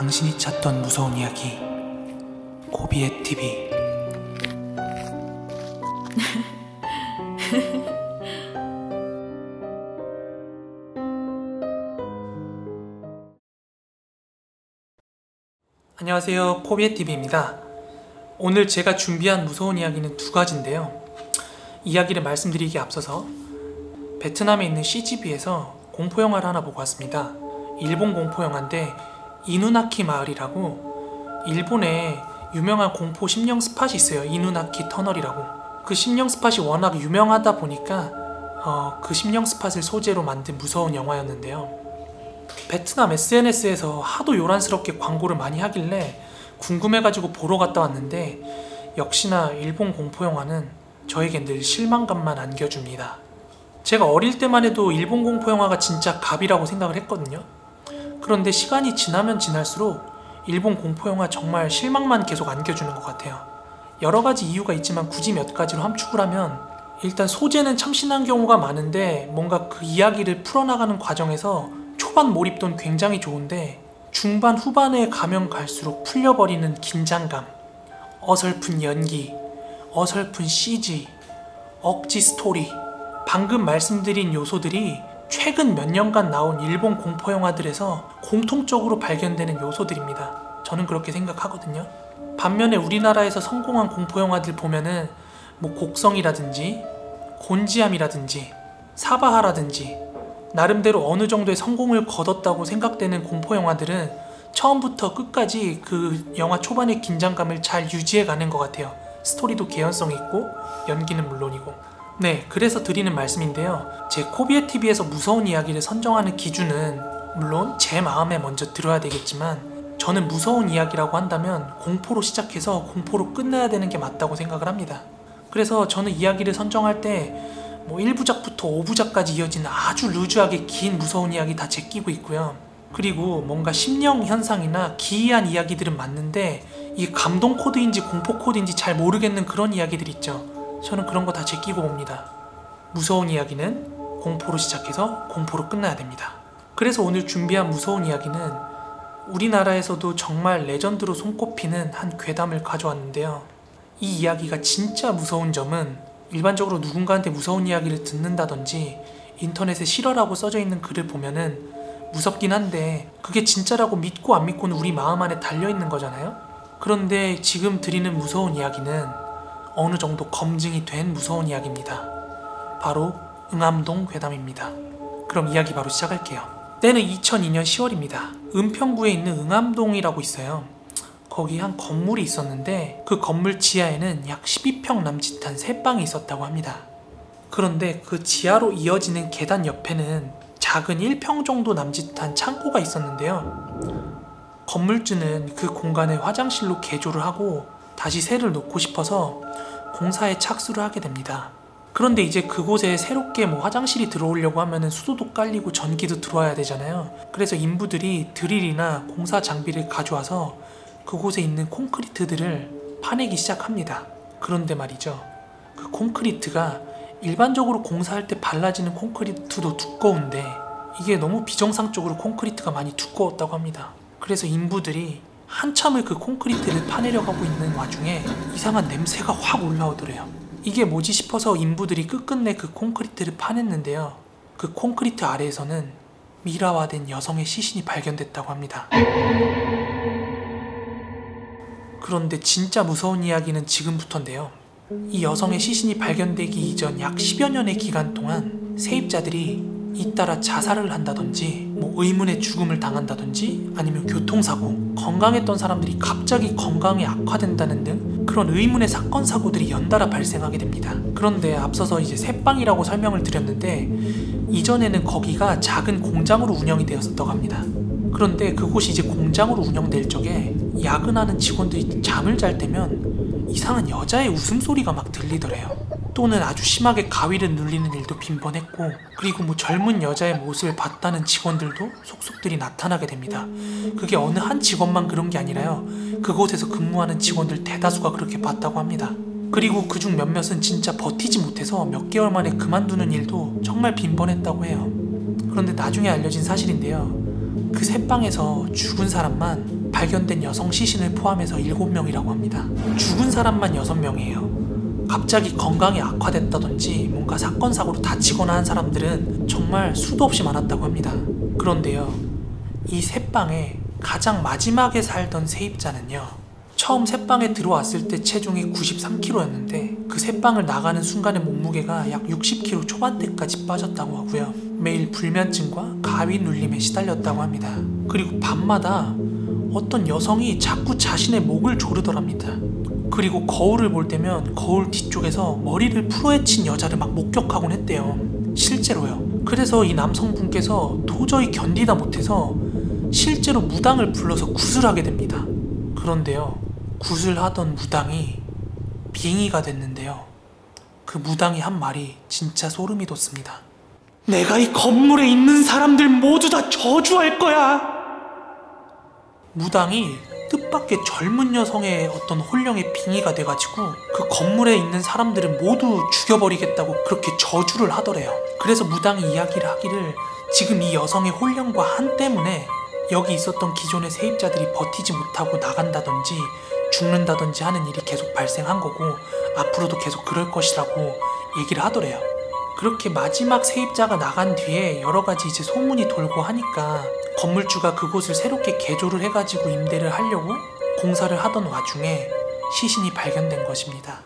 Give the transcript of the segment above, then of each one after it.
당신이 찾던 무서운 이야기 코비의 TV. 안녕하세요, 코비의 TV입니다. 오늘 제가 준비한 무서운 이야기는 두 가지인데요. 이야기를 말씀드리기에 앞서서 베트남에 있는 CGV에서 공포영화를 하나 보고 왔습니다. 일본 공포영화인데 이누나키 마을이라고, 일본에 유명한 공포 심령 스팟이 있어요. 이누나키 터널이라고. 그 심령 스팟이 워낙 유명하다 보니까 그 심령 스팟을 소재로 만든 무서운 영화였는데요. 베트남 SNS에서 하도 요란스럽게 광고를 많이 하길래 궁금해가지고 보러 갔다 왔는데, 역시나 일본 공포영화는 저에겐 늘 실망감만 안겨줍니다. 제가 어릴 때만 해도 일본 공포영화가 진짜 갑이라고 생각을 했거든요. 그런데 시간이 지나면 지날수록 일본 공포영화 정말 실망만 계속 안겨주는 것 같아요. 여러가지 이유가 있지만 굳이 몇 가지로 함축을 하면, 일단 소재는 참신한 경우가 많은데 뭔가 그 이야기를 풀어나가는 과정에서 초반 몰입도는 굉장히 좋은데 중반 후반에 가면 갈수록 풀려버리는 긴장감, 어설픈 연기, 어설픈 CG, 억지 스토리, 방금 말씀드린 요소들이 최근 몇 년간 나온 일본 공포영화들에서 공통적으로 발견되는 요소들입니다. 저는 그렇게 생각하거든요. 반면에 우리나라에서 성공한 공포영화들 보면은 뭐 곡성이라든지 곤지암이라든지 사바하라든지 나름대로 어느 정도의 성공을 거뒀다고 생각되는 공포영화들은 처음부터 끝까지 그 영화 초반의 긴장감을 잘 유지해가는 것 같아요. 스토리도 개연성이 있고 연기는 물론이고. 네, 그래서 드리는 말씀인데요. 제 코비의 TV에서 무서운 이야기를 선정하는 기준은 물론 제 마음에 먼저 들어야 되겠지만, 저는 무서운 이야기라고 한다면 공포로 시작해서 공포로 끝내야 되는 게 맞다고 생각을 합니다. 그래서 저는 이야기를 선정할 때 뭐 1부작부터 5부작까지 이어지는 아주 루즈하게 긴 무서운 이야기 다 제끼고 있고요. 그리고 뭔가 심령 현상이나 기이한 이야기들은 맞는데 이게 감동 코드인지 공포 코드인지 잘 모르겠는 그런 이야기들 있죠. 저는 그런 거 다 제끼고 봅니다. 무서운 이야기는 공포로 시작해서 공포로 끝나야 됩니다. 그래서 오늘 준비한 무서운 이야기는 우리나라에서도 정말 레전드로 손꼽히는 한 괴담을 가져왔는데요. 이 이야기가 진짜 무서운 점은 일반적으로 누군가한테 무서운 이야기를 듣는다든지 인터넷에 실화라고 써져 있는 글을 보면은 무섭긴 한데 그게 진짜라고 믿고 안 믿고는 우리 마음 안에 달려있는 거잖아요. 그런데 지금 드리는 무서운 이야기는 어느 정도 검증이 된 무서운 이야기입니다. 바로 응암동 괴담입니다. 그럼 이야기 바로 시작할게요. 때는 2002년 10월입니다. 은평구에 있는 응암동이라고 있어요. 거기 한 건물이 있었는데 그 건물 지하에는 약 12평 남짓한 새 방이 있었다고 합니다. 그런데 그 지하로 이어지는 계단 옆에는 작은 1평 정도 남짓한 창고가 있었는데요. 건물주는 그 공간을 화장실로 개조를 하고 다시 새를 놓고 싶어서 공사에 착수를 하게 됩니다. 그런데 이제 그곳에 새롭게 뭐 화장실이 들어오려고 하면은 수도도 깔리고 전기도 들어와야 되잖아요. 그래서 인부들이 드릴이나 공사 장비를 가져와서 그곳에 있는 콘크리트들을 파내기 시작합니다. 그런데 말이죠, 그 콘크리트가 일반적으로 공사할 때 발라지는 콘크리트도 두꺼운데 이게 너무 비정상적으로 콘크리트가 많이 두꺼웠다고 합니다. 그래서 인부들이 한참을 그 콘크리트를 파내려 가고 있는 와중에 이상한 냄새가 확 올라오더래요. 이게 뭐지 싶어서 인부들이 끝끝내 그 콘크리트를 파냈는데요. 그 콘크리트 아래에서는 미라화된 여성의 시신이 발견됐다고 합니다. 그런데 진짜 무서운 이야기는 지금부터인데요. 이 여성의 시신이 발견되기 이전 약 10여 년의 기간 동안 세입자들이 잇따라 자살을 한다든지 뭐 의문의 죽음을 당한다든지 아니면 교통사고, 건강했던 사람들이 갑자기 건강이 악화된다는 등 그런 의문의 사건 사고들이 연달아 발생하게 됩니다. 그런데 앞서서 이제 새빵이라고 설명을 드렸는데 이전에는 거기가 작은 공장으로 운영이 되었었다고 합니다. 그런데 그곳이 이제 공장으로 운영될 적에 야근하는 직원들이 잠을 잘 때면 이상한 여자의 웃음소리가 막 들리더래요. 또는 아주 심하게 가위를 눌리는 일도 빈번했고, 그리고 뭐 젊은 여자의 모습을 봤다는 직원들도 속속들이 나타나게 됩니다. 그게 어느 한 직원만 그런 게 아니라요, 그곳에서 근무하는 직원들 대다수가 그렇게 봤다고 합니다. 그리고 그중 몇몇은 진짜 버티지 못해서 몇 개월 만에 그만두는 일도 정말 빈번했다고 해요. 그런데 나중에 알려진 사실인데요, 그 셋방에서 죽은 사람만 발견된 여성 시신을 포함해서 7명이라고 합니다. 죽은 사람만 6명이에요. 갑자기 건강이 악화됐다든지 뭔가 사건 사고로 다치거나 한 사람들은 정말 수도 없이 많았다고 합니다. 그런데요, 이 셋방에 가장 마지막에 살던 세입자는요, 처음 셋방에 들어왔을 때 체중이 93kg였는데 그 셋방을 나가는 순간의 몸무게가 약 60kg 초반대까지 빠졌다고 하고요. 매일 불면증과 가위 눌림에 시달렸다고 합니다. 그리고 밤마다 어떤 여성이 자꾸 자신의 목을 조르더랍니다. 그리고 거울을 볼 때면 거울 뒤쪽에서 머리를 풀어헤친 여자를 막 목격하곤 했대요. 실제로요. 그래서 이 남성분께서 도저히 견디다 못해서 실제로 무당을 불러서 구슬하게 됩니다. 그런데요, 구슬하던 무당이 빙의가 됐는데요, 그 무당이 한 말이 진짜 소름이 돋습니다. 내가 이 건물에 있는 사람들 모두 다 저주할 거야. 무당이 뜻밖의 젊은 여성의 어떤 혼령에 빙의가 돼가지고 그 건물에 있는 사람들을 모두 죽여버리겠다고 그렇게 저주를 하더래요. 그래서 무당이 이야기를 하기를 지금 이 여성의 혼령과 한 때문에 여기 있었던 기존의 세입자들이 버티지 못하고 나간다든지 죽는다든지 하는 일이 계속 발생한 거고 앞으로도 계속 그럴 것이라고 얘기를 하더래요. 그렇게 마지막 세입자가 나간 뒤에 여러 가지 이제 소문이 돌고 하니까 건물주가 그곳을 새롭게 개조를 해가지고 임대를 하려고 공사를 하던 와중에 시신이 발견된 것입니다.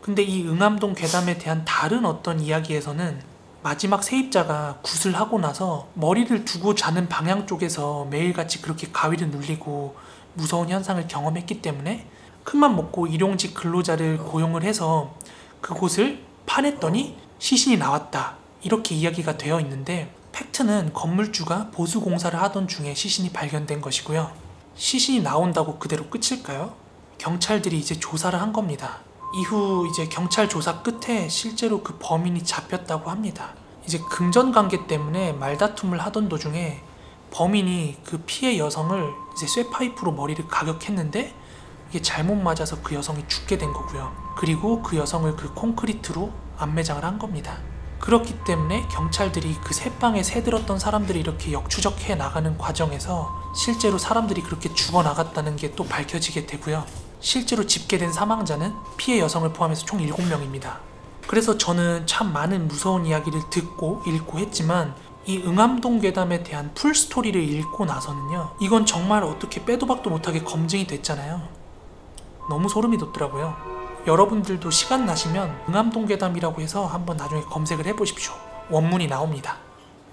근데 이 응암동 괴담에 대한 다른 어떤 이야기에서는 마지막 세입자가 굿을 나서 머리를 두고 자는 방향 쪽에서 매일같이 그렇게 가위를 눌리고 무서운 현상을 경험했기 때문에 큰맘 먹고 일용직 근로자를 고용을 해서 그곳을 파냈더니 시신이 나왔다, 이렇게 이야기가 되어 있는데, 팩트는 건물주가 보수 공사를 하던 중에 시신이 발견된 것이고요. 시신이 나온다고 그대로 끝일까요? 경찰들이 이제 조사를 한 겁니다. 이후 이제 경찰 조사 끝에 실제로 그 범인이 잡혔다고 합니다. 이제 금전관계 때문에 말다툼을 하던 도중에 범인이 그 피해 여성을 이제 쇠파이프로 머리를 가격했는데 이게 잘못 맞아서 그 여성이 죽게 된 거고요. 그리고 그 여성을 그 콘크리트로 안매장을 한 겁니다. 그렇기 때문에 경찰들이 그 셋방에 새들었던 사람들이 이렇게 역추적해 나가는 과정에서 실제로 사람들이 그렇게 죽어나갔다는 게 또 밝혀지게 되고요. 실제로 집계된 사망자는 피해 여성을 포함해서 총 7명입니다. 그래서 저는 참 많은 무서운 이야기를 듣고 읽고 했지만 이 응암동 괴담에 대한 풀스토리를 읽고 나서는요, 이건 정말 어떻게 빼도 박도 못하게 검증이 됐잖아요. 너무 소름이 돋더라고요. 여러분들도 시간 나시면 응암동 괴담이라고 해서 한번 나중에 검색을 해보십시오. 원문이 나옵니다.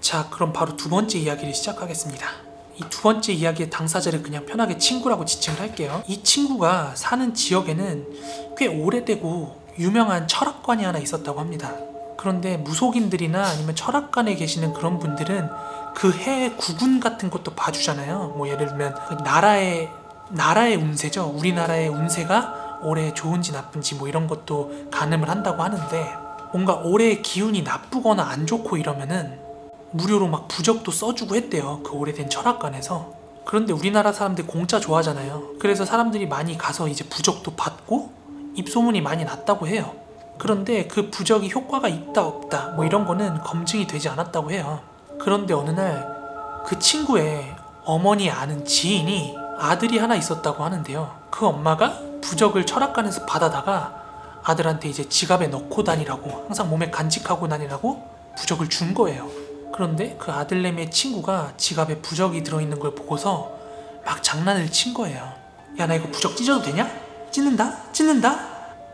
자, 그럼 바로 두 번째 이야기를 시작하겠습니다. 이 두 번째 이야기의 당사자를 그냥 편하게 친구라고 지칭을 할게요. 이 친구가 사는 지역에는 꽤 오래되고 유명한 철학관이 하나 있었다고 합니다. 그런데 무속인들이나 아니면 철학관에 계시는 그런 분들은 그 해의 구군 같은 것도 봐주잖아요. 뭐 예를 들면 그 나라의 운세죠. 우리나라의 운세가 올해 좋은지 나쁜지 뭐 이런 것도 가늠을 한다고 하는데, 뭔가 올해의 기운이 나쁘거나 안 좋고 이러면은 무료로 막 부적도 써주고 했대요, 그 오래된 철학관에서. 그런데 우리나라 사람들 공짜 좋아하잖아요. 그래서 사람들이 많이 가서 이제 부적도 받고 입소문이 많이 났다고 해요. 그런데 그 부적이 효과가 있다 없다 뭐 이런 거는 검증이 되지 않았다고 해요. 그런데 어느 날 그 친구의 어머니 아는 지인이 아들이 하나 있었다고 하는데요, 그 엄마가 부적을 철학관에서 받아다가 아들한테 이제 지갑에 넣고 다니라고, 항상 몸에 간직하고 다니라고 부적을 준 거예요. 그런데 그 아들내미의 친구가 지갑에 부적이 들어있는 걸 보고서 막 장난을 친 거예요. 야, 나 이거 부적 찢어도 되냐? 찢는다?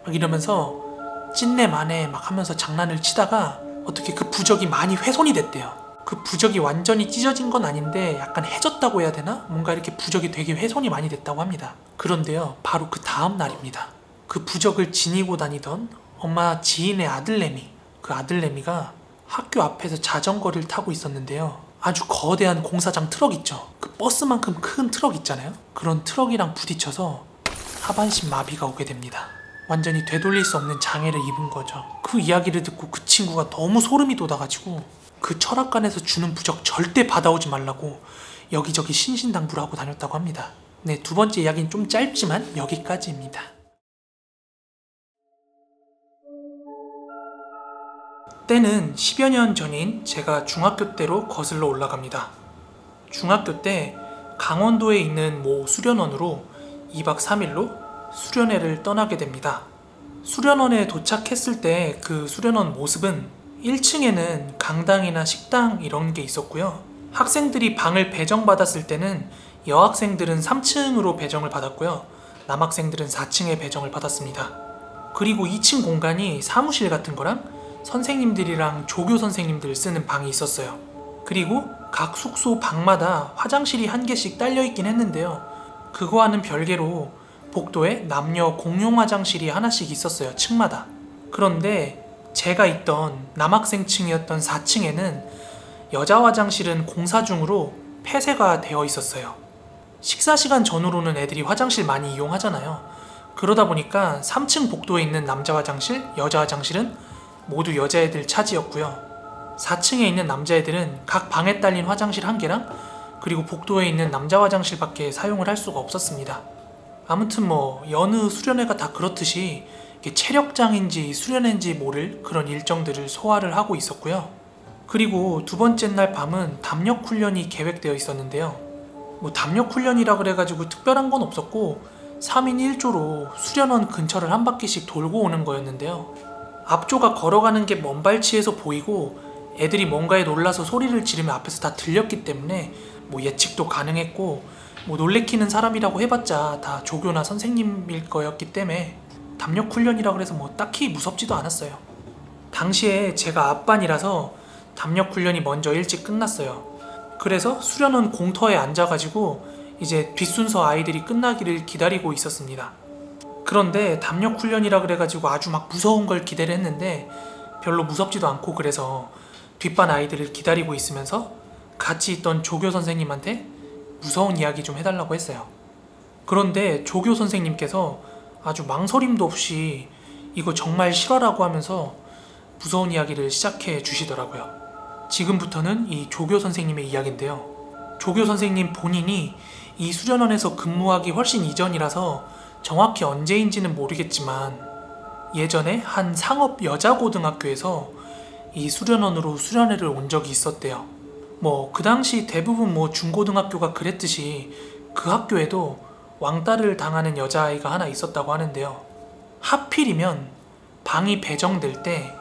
막 이러면서 찢네 마네 막 하면서 장난을 치다가 어떻게 그 부적이 많이 훼손이 됐대요. 그 부적이 완전히 찢어진 건 아닌데 약간 해졌다고 해야 되나? 뭔가 이렇게 부적이 되게 훼손이 많이 됐다고 합니다. 그런데요, 바로 그 다음 날입니다. 그 부적을 지니고 다니던 엄마 지인의 아들내미, 그 아들내미가 학교 앞에서 자전거를 타고 있었는데요, 아주 거대한 공사장 트럭 있죠, 그 버스만큼 큰 트럭 있잖아요. 그런 트럭이랑 부딪혀서 하반신 마비가 오게 됩니다. 완전히 되돌릴 수 없는 장애를 입은 거죠. 그 이야기를 듣고 그 친구가 너무 소름이 돋아가지고 그 철학관에서 주는 부적 절대 받아오지 말라고 여기저기 신신당부를 하고 다녔다고 합니다. 네, 두 번째 이야기는 좀 짧지만 여기까지입니다. 때는 10여 년 전인 제가 중학교 때로 거슬러 올라갑니다. 중학교 때 강원도에 있는 모 수련원으로 2박 3일로 수련회를 떠나게 됩니다. 수련원에 도착했을 때 그 수련원 모습은 1층에는 강당이나 식당 이런 게 있었고요. 학생들이 방을 배정받았을 때는 여학생들은 3층으로 배정을 받았고요. 남학생들은 4층에 배정을 받았습니다. 그리고 2층 공간이 사무실 같은 거랑 선생님들이랑 조교 선생님들 쓰는 방이 있었어요. 그리고 각 숙소 방마다 화장실이 한 개씩 딸려 있긴 했는데요. 그거와는 별개로 복도에 남녀 공용 화장실이 하나씩 있었어요. 층마다. 그런데 제가 있던 남학생 층이었던 4층에는 여자 화장실은 공사 중으로 폐쇄가 되어 있었어요. 식사 시간 전후로는 애들이 화장실 많이 이용하잖아요. 그러다 보니까 3층 복도에 있는 남자 화장실, 여자 화장실은 모두 여자애들 차지였고요. 4층에 있는 남자애들은 각 방에 딸린 화장실 1개랑 그리고 복도에 있는 남자 화장실밖에 사용을 할 수가 없었습니다. 아무튼 여느 수련회가 다 그렇듯이 체력장인지 수련회인지 모를 그런 일정들을 소화를 하고 있었고요. 그리고 두 번째 날 밤은 담력 훈련이 계획되어 있었는데요. 담력 훈련이라 그래가지고 특별한 건 없었고 3인 1조로 수련원 근처를 한 바퀴씩 돌고 오는 거였는데요. 앞조가 걸어가는 게 먼 발치에서 보이고 애들이 뭔가에 놀라서 소리를 지르면 앞에서 다 들렸기 때문에 예측도 가능했고 놀래키는 사람이라고 해봤자 다 조교나 선생님일 거였기 때문에 담력 훈련이라 그래서 딱히 무섭지도 않았어요. 당시에 제가 앞반이라서 담력 훈련이 먼저 일찍 끝났어요. 그래서 수련원 공터에 앉아가지고 이제 뒷순서 아이들이 끝나기를 기다리고 있었습니다. 그런데 담력 훈련이라 그래가지고 아주 막 무서운 걸 기대를 했는데 별로 무섭지도 않고, 그래서 뒷반 아이들을 기다리고 있으면서 같이 있던 조교 선생님한테 무서운 이야기 좀 해달라고 했어요. 그런데 조교 선생님께서 아주 망설임도 없이 이거 정말 실화라고 하면서 무서운 이야기를 시작해 주시더라고요. 지금부터는 이 조교 선생님의 이야기인데요. 조교 선생님 본인이 이 수련원에서 근무하기 훨씬 이전이라서 정확히 언제인지는 모르겠지만 예전에 한 상업 여자고등학교에서 이 수련원으로 수련회를 온 적이 있었대요. 그 당시 대부분 중고등학교가 그랬듯이 그 학교에도 왕따를 당하는 여자아이가 하나 있었다고 하는데요. 하필이면 방이 배정될 때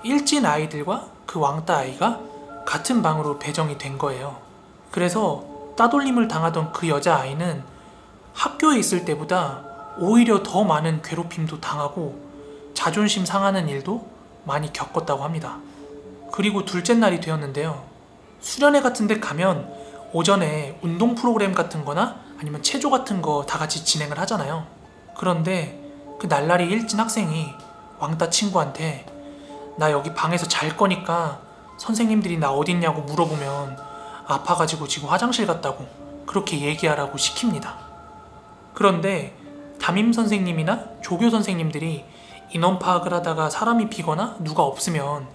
일진 아이들과 그 왕따 아이가 같은 방으로 배정이 된 거예요. 그래서 따돌림을 당하던 그 여자아이는 학교에 있을 때보다 오히려 더 많은 괴롭힘도 당하고 자존심 상하는 일도 많이 겪었다고 합니다. 그리고 둘째 날이 되었는데요. 수련회 같은 데 가면 오전에 운동 프로그램 같은 거나 아니면 체조 같은 거 다 같이 진행을 하잖아요. 그런데 그 날라리 일진 학생이 왕따 친구한테 나 여기 방에서 잘 거니까 선생님들이 나 어딨냐고 물어보면 아파가지고 지금 화장실 갔다고 그렇게 얘기하라고 시킵니다. 그런데 담임 선생님이나 조교 선생님들이 인원 파악을 하다가 사람이 비거나 누가 없으면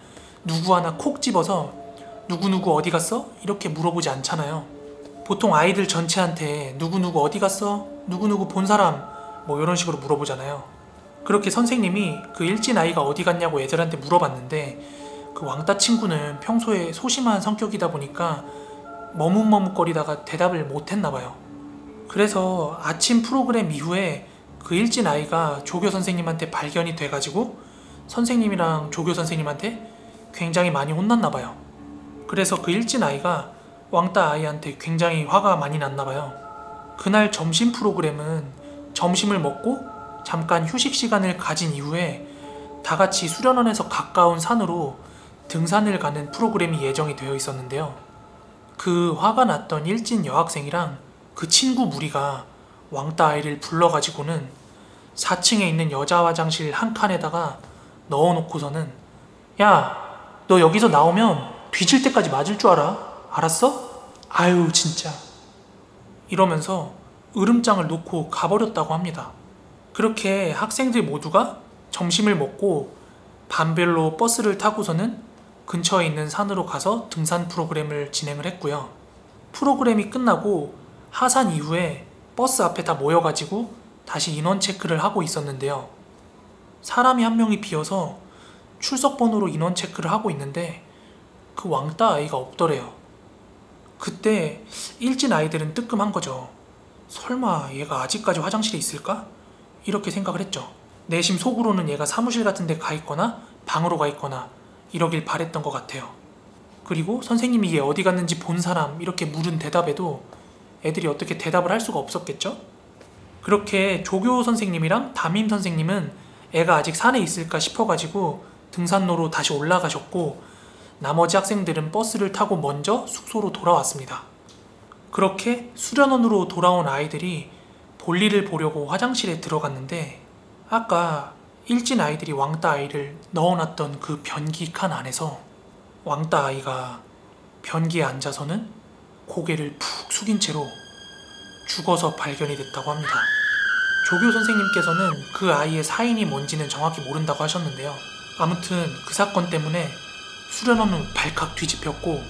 누구 하나 콕 집어서 누구누구 어디 갔어? 이렇게 물어보지 않잖아요. 보통 아이들 전체한테 누구누구 어디 갔어? 누구누구 본 사람? 이런 식으로 물어보잖아요. 그렇게 선생님이 그 일진 아이가 어디 갔냐고 애들한테 물어봤는데 그 왕따 친구는 평소에 소심한 성격이다 보니까 머뭇머뭇거리다가 대답을 못했나 봐요. 그래서 아침 프로그램 이후에 그 일진 아이가 조교 선생님한테 발견이 돼가지고 선생님이랑 조교 선생님한테 굉장히 많이 혼났나 봐요. 그래서 그 일진 아이가 왕따 아이한테 굉장히 화가 많이 났나 봐요. 그날 점심 프로그램은 점심을 먹고 잠깐 휴식 시간을 가진 이후에 다 같이 수련원에서 가까운 산으로 등산을 가는 프로그램이 예정이 되어 있었는데요. 그 화가 났던 일진 여학생이랑 그 친구 무리가 왕따 아이를 불러가지고는 4층에 있는 여자 화장실 한 칸에다가 넣어놓고서는 야, 너 여기서 나오면 뒤질 때까지 맞을 줄 알아? 알았어? 아유 진짜, 이러면서 으름장을 놓고 가버렸다고 합니다. 그렇게 학생들 모두가 점심을 먹고 반별로 버스를 타고서는 근처에 있는 산으로 가서 등산 프로그램을 진행을 했고요. 프로그램이 끝나고 하산 이후에 버스 앞에 다 모여가지고 다시 인원 체크를 하고 있었는데요. 사람이 한 명이 비어서 출석 번호로 인원 체크를 하고 있는데 그 왕따 아이가 없더래요. 그때 일진 아이들은 뜨끔한 거죠. 설마 얘가 아직까지 화장실에 있을까? 이렇게 생각을 했죠. 내심 속으로는 얘가 사무실 같은 데 가 있거나 방으로 가 있거나 이러길 바랬던 것 같아요. 그리고 선생님이 얘 어디 갔는지 본 사람 이렇게 물은 대답에도 애들이 어떻게 대답을 할 수가 없었겠죠? 그렇게 조교 선생님이랑 담임 선생님은 애가 아직 산에 있을까 싶어가지고 등산로로 다시 올라가셨고, 나머지 학생들은 버스를 타고 먼저 숙소로 돌아왔습니다. 그렇게 수련원으로 돌아온 아이들이 볼일을 보려고 화장실에 들어갔는데, 아까 일진 아이들이 왕따 아이를 넣어놨던 그 변기 칸 안에서 왕따 아이가 변기에 앉아서는 고개를 푹 숙인 채로 죽어서 발견이 됐다고 합니다. 조교 선생님께서는 그 아이의 사인이 뭔지는 정확히 모른다고 하셨는데요. 아무튼 그 사건 때문에 수련원은 발칵 뒤집혔고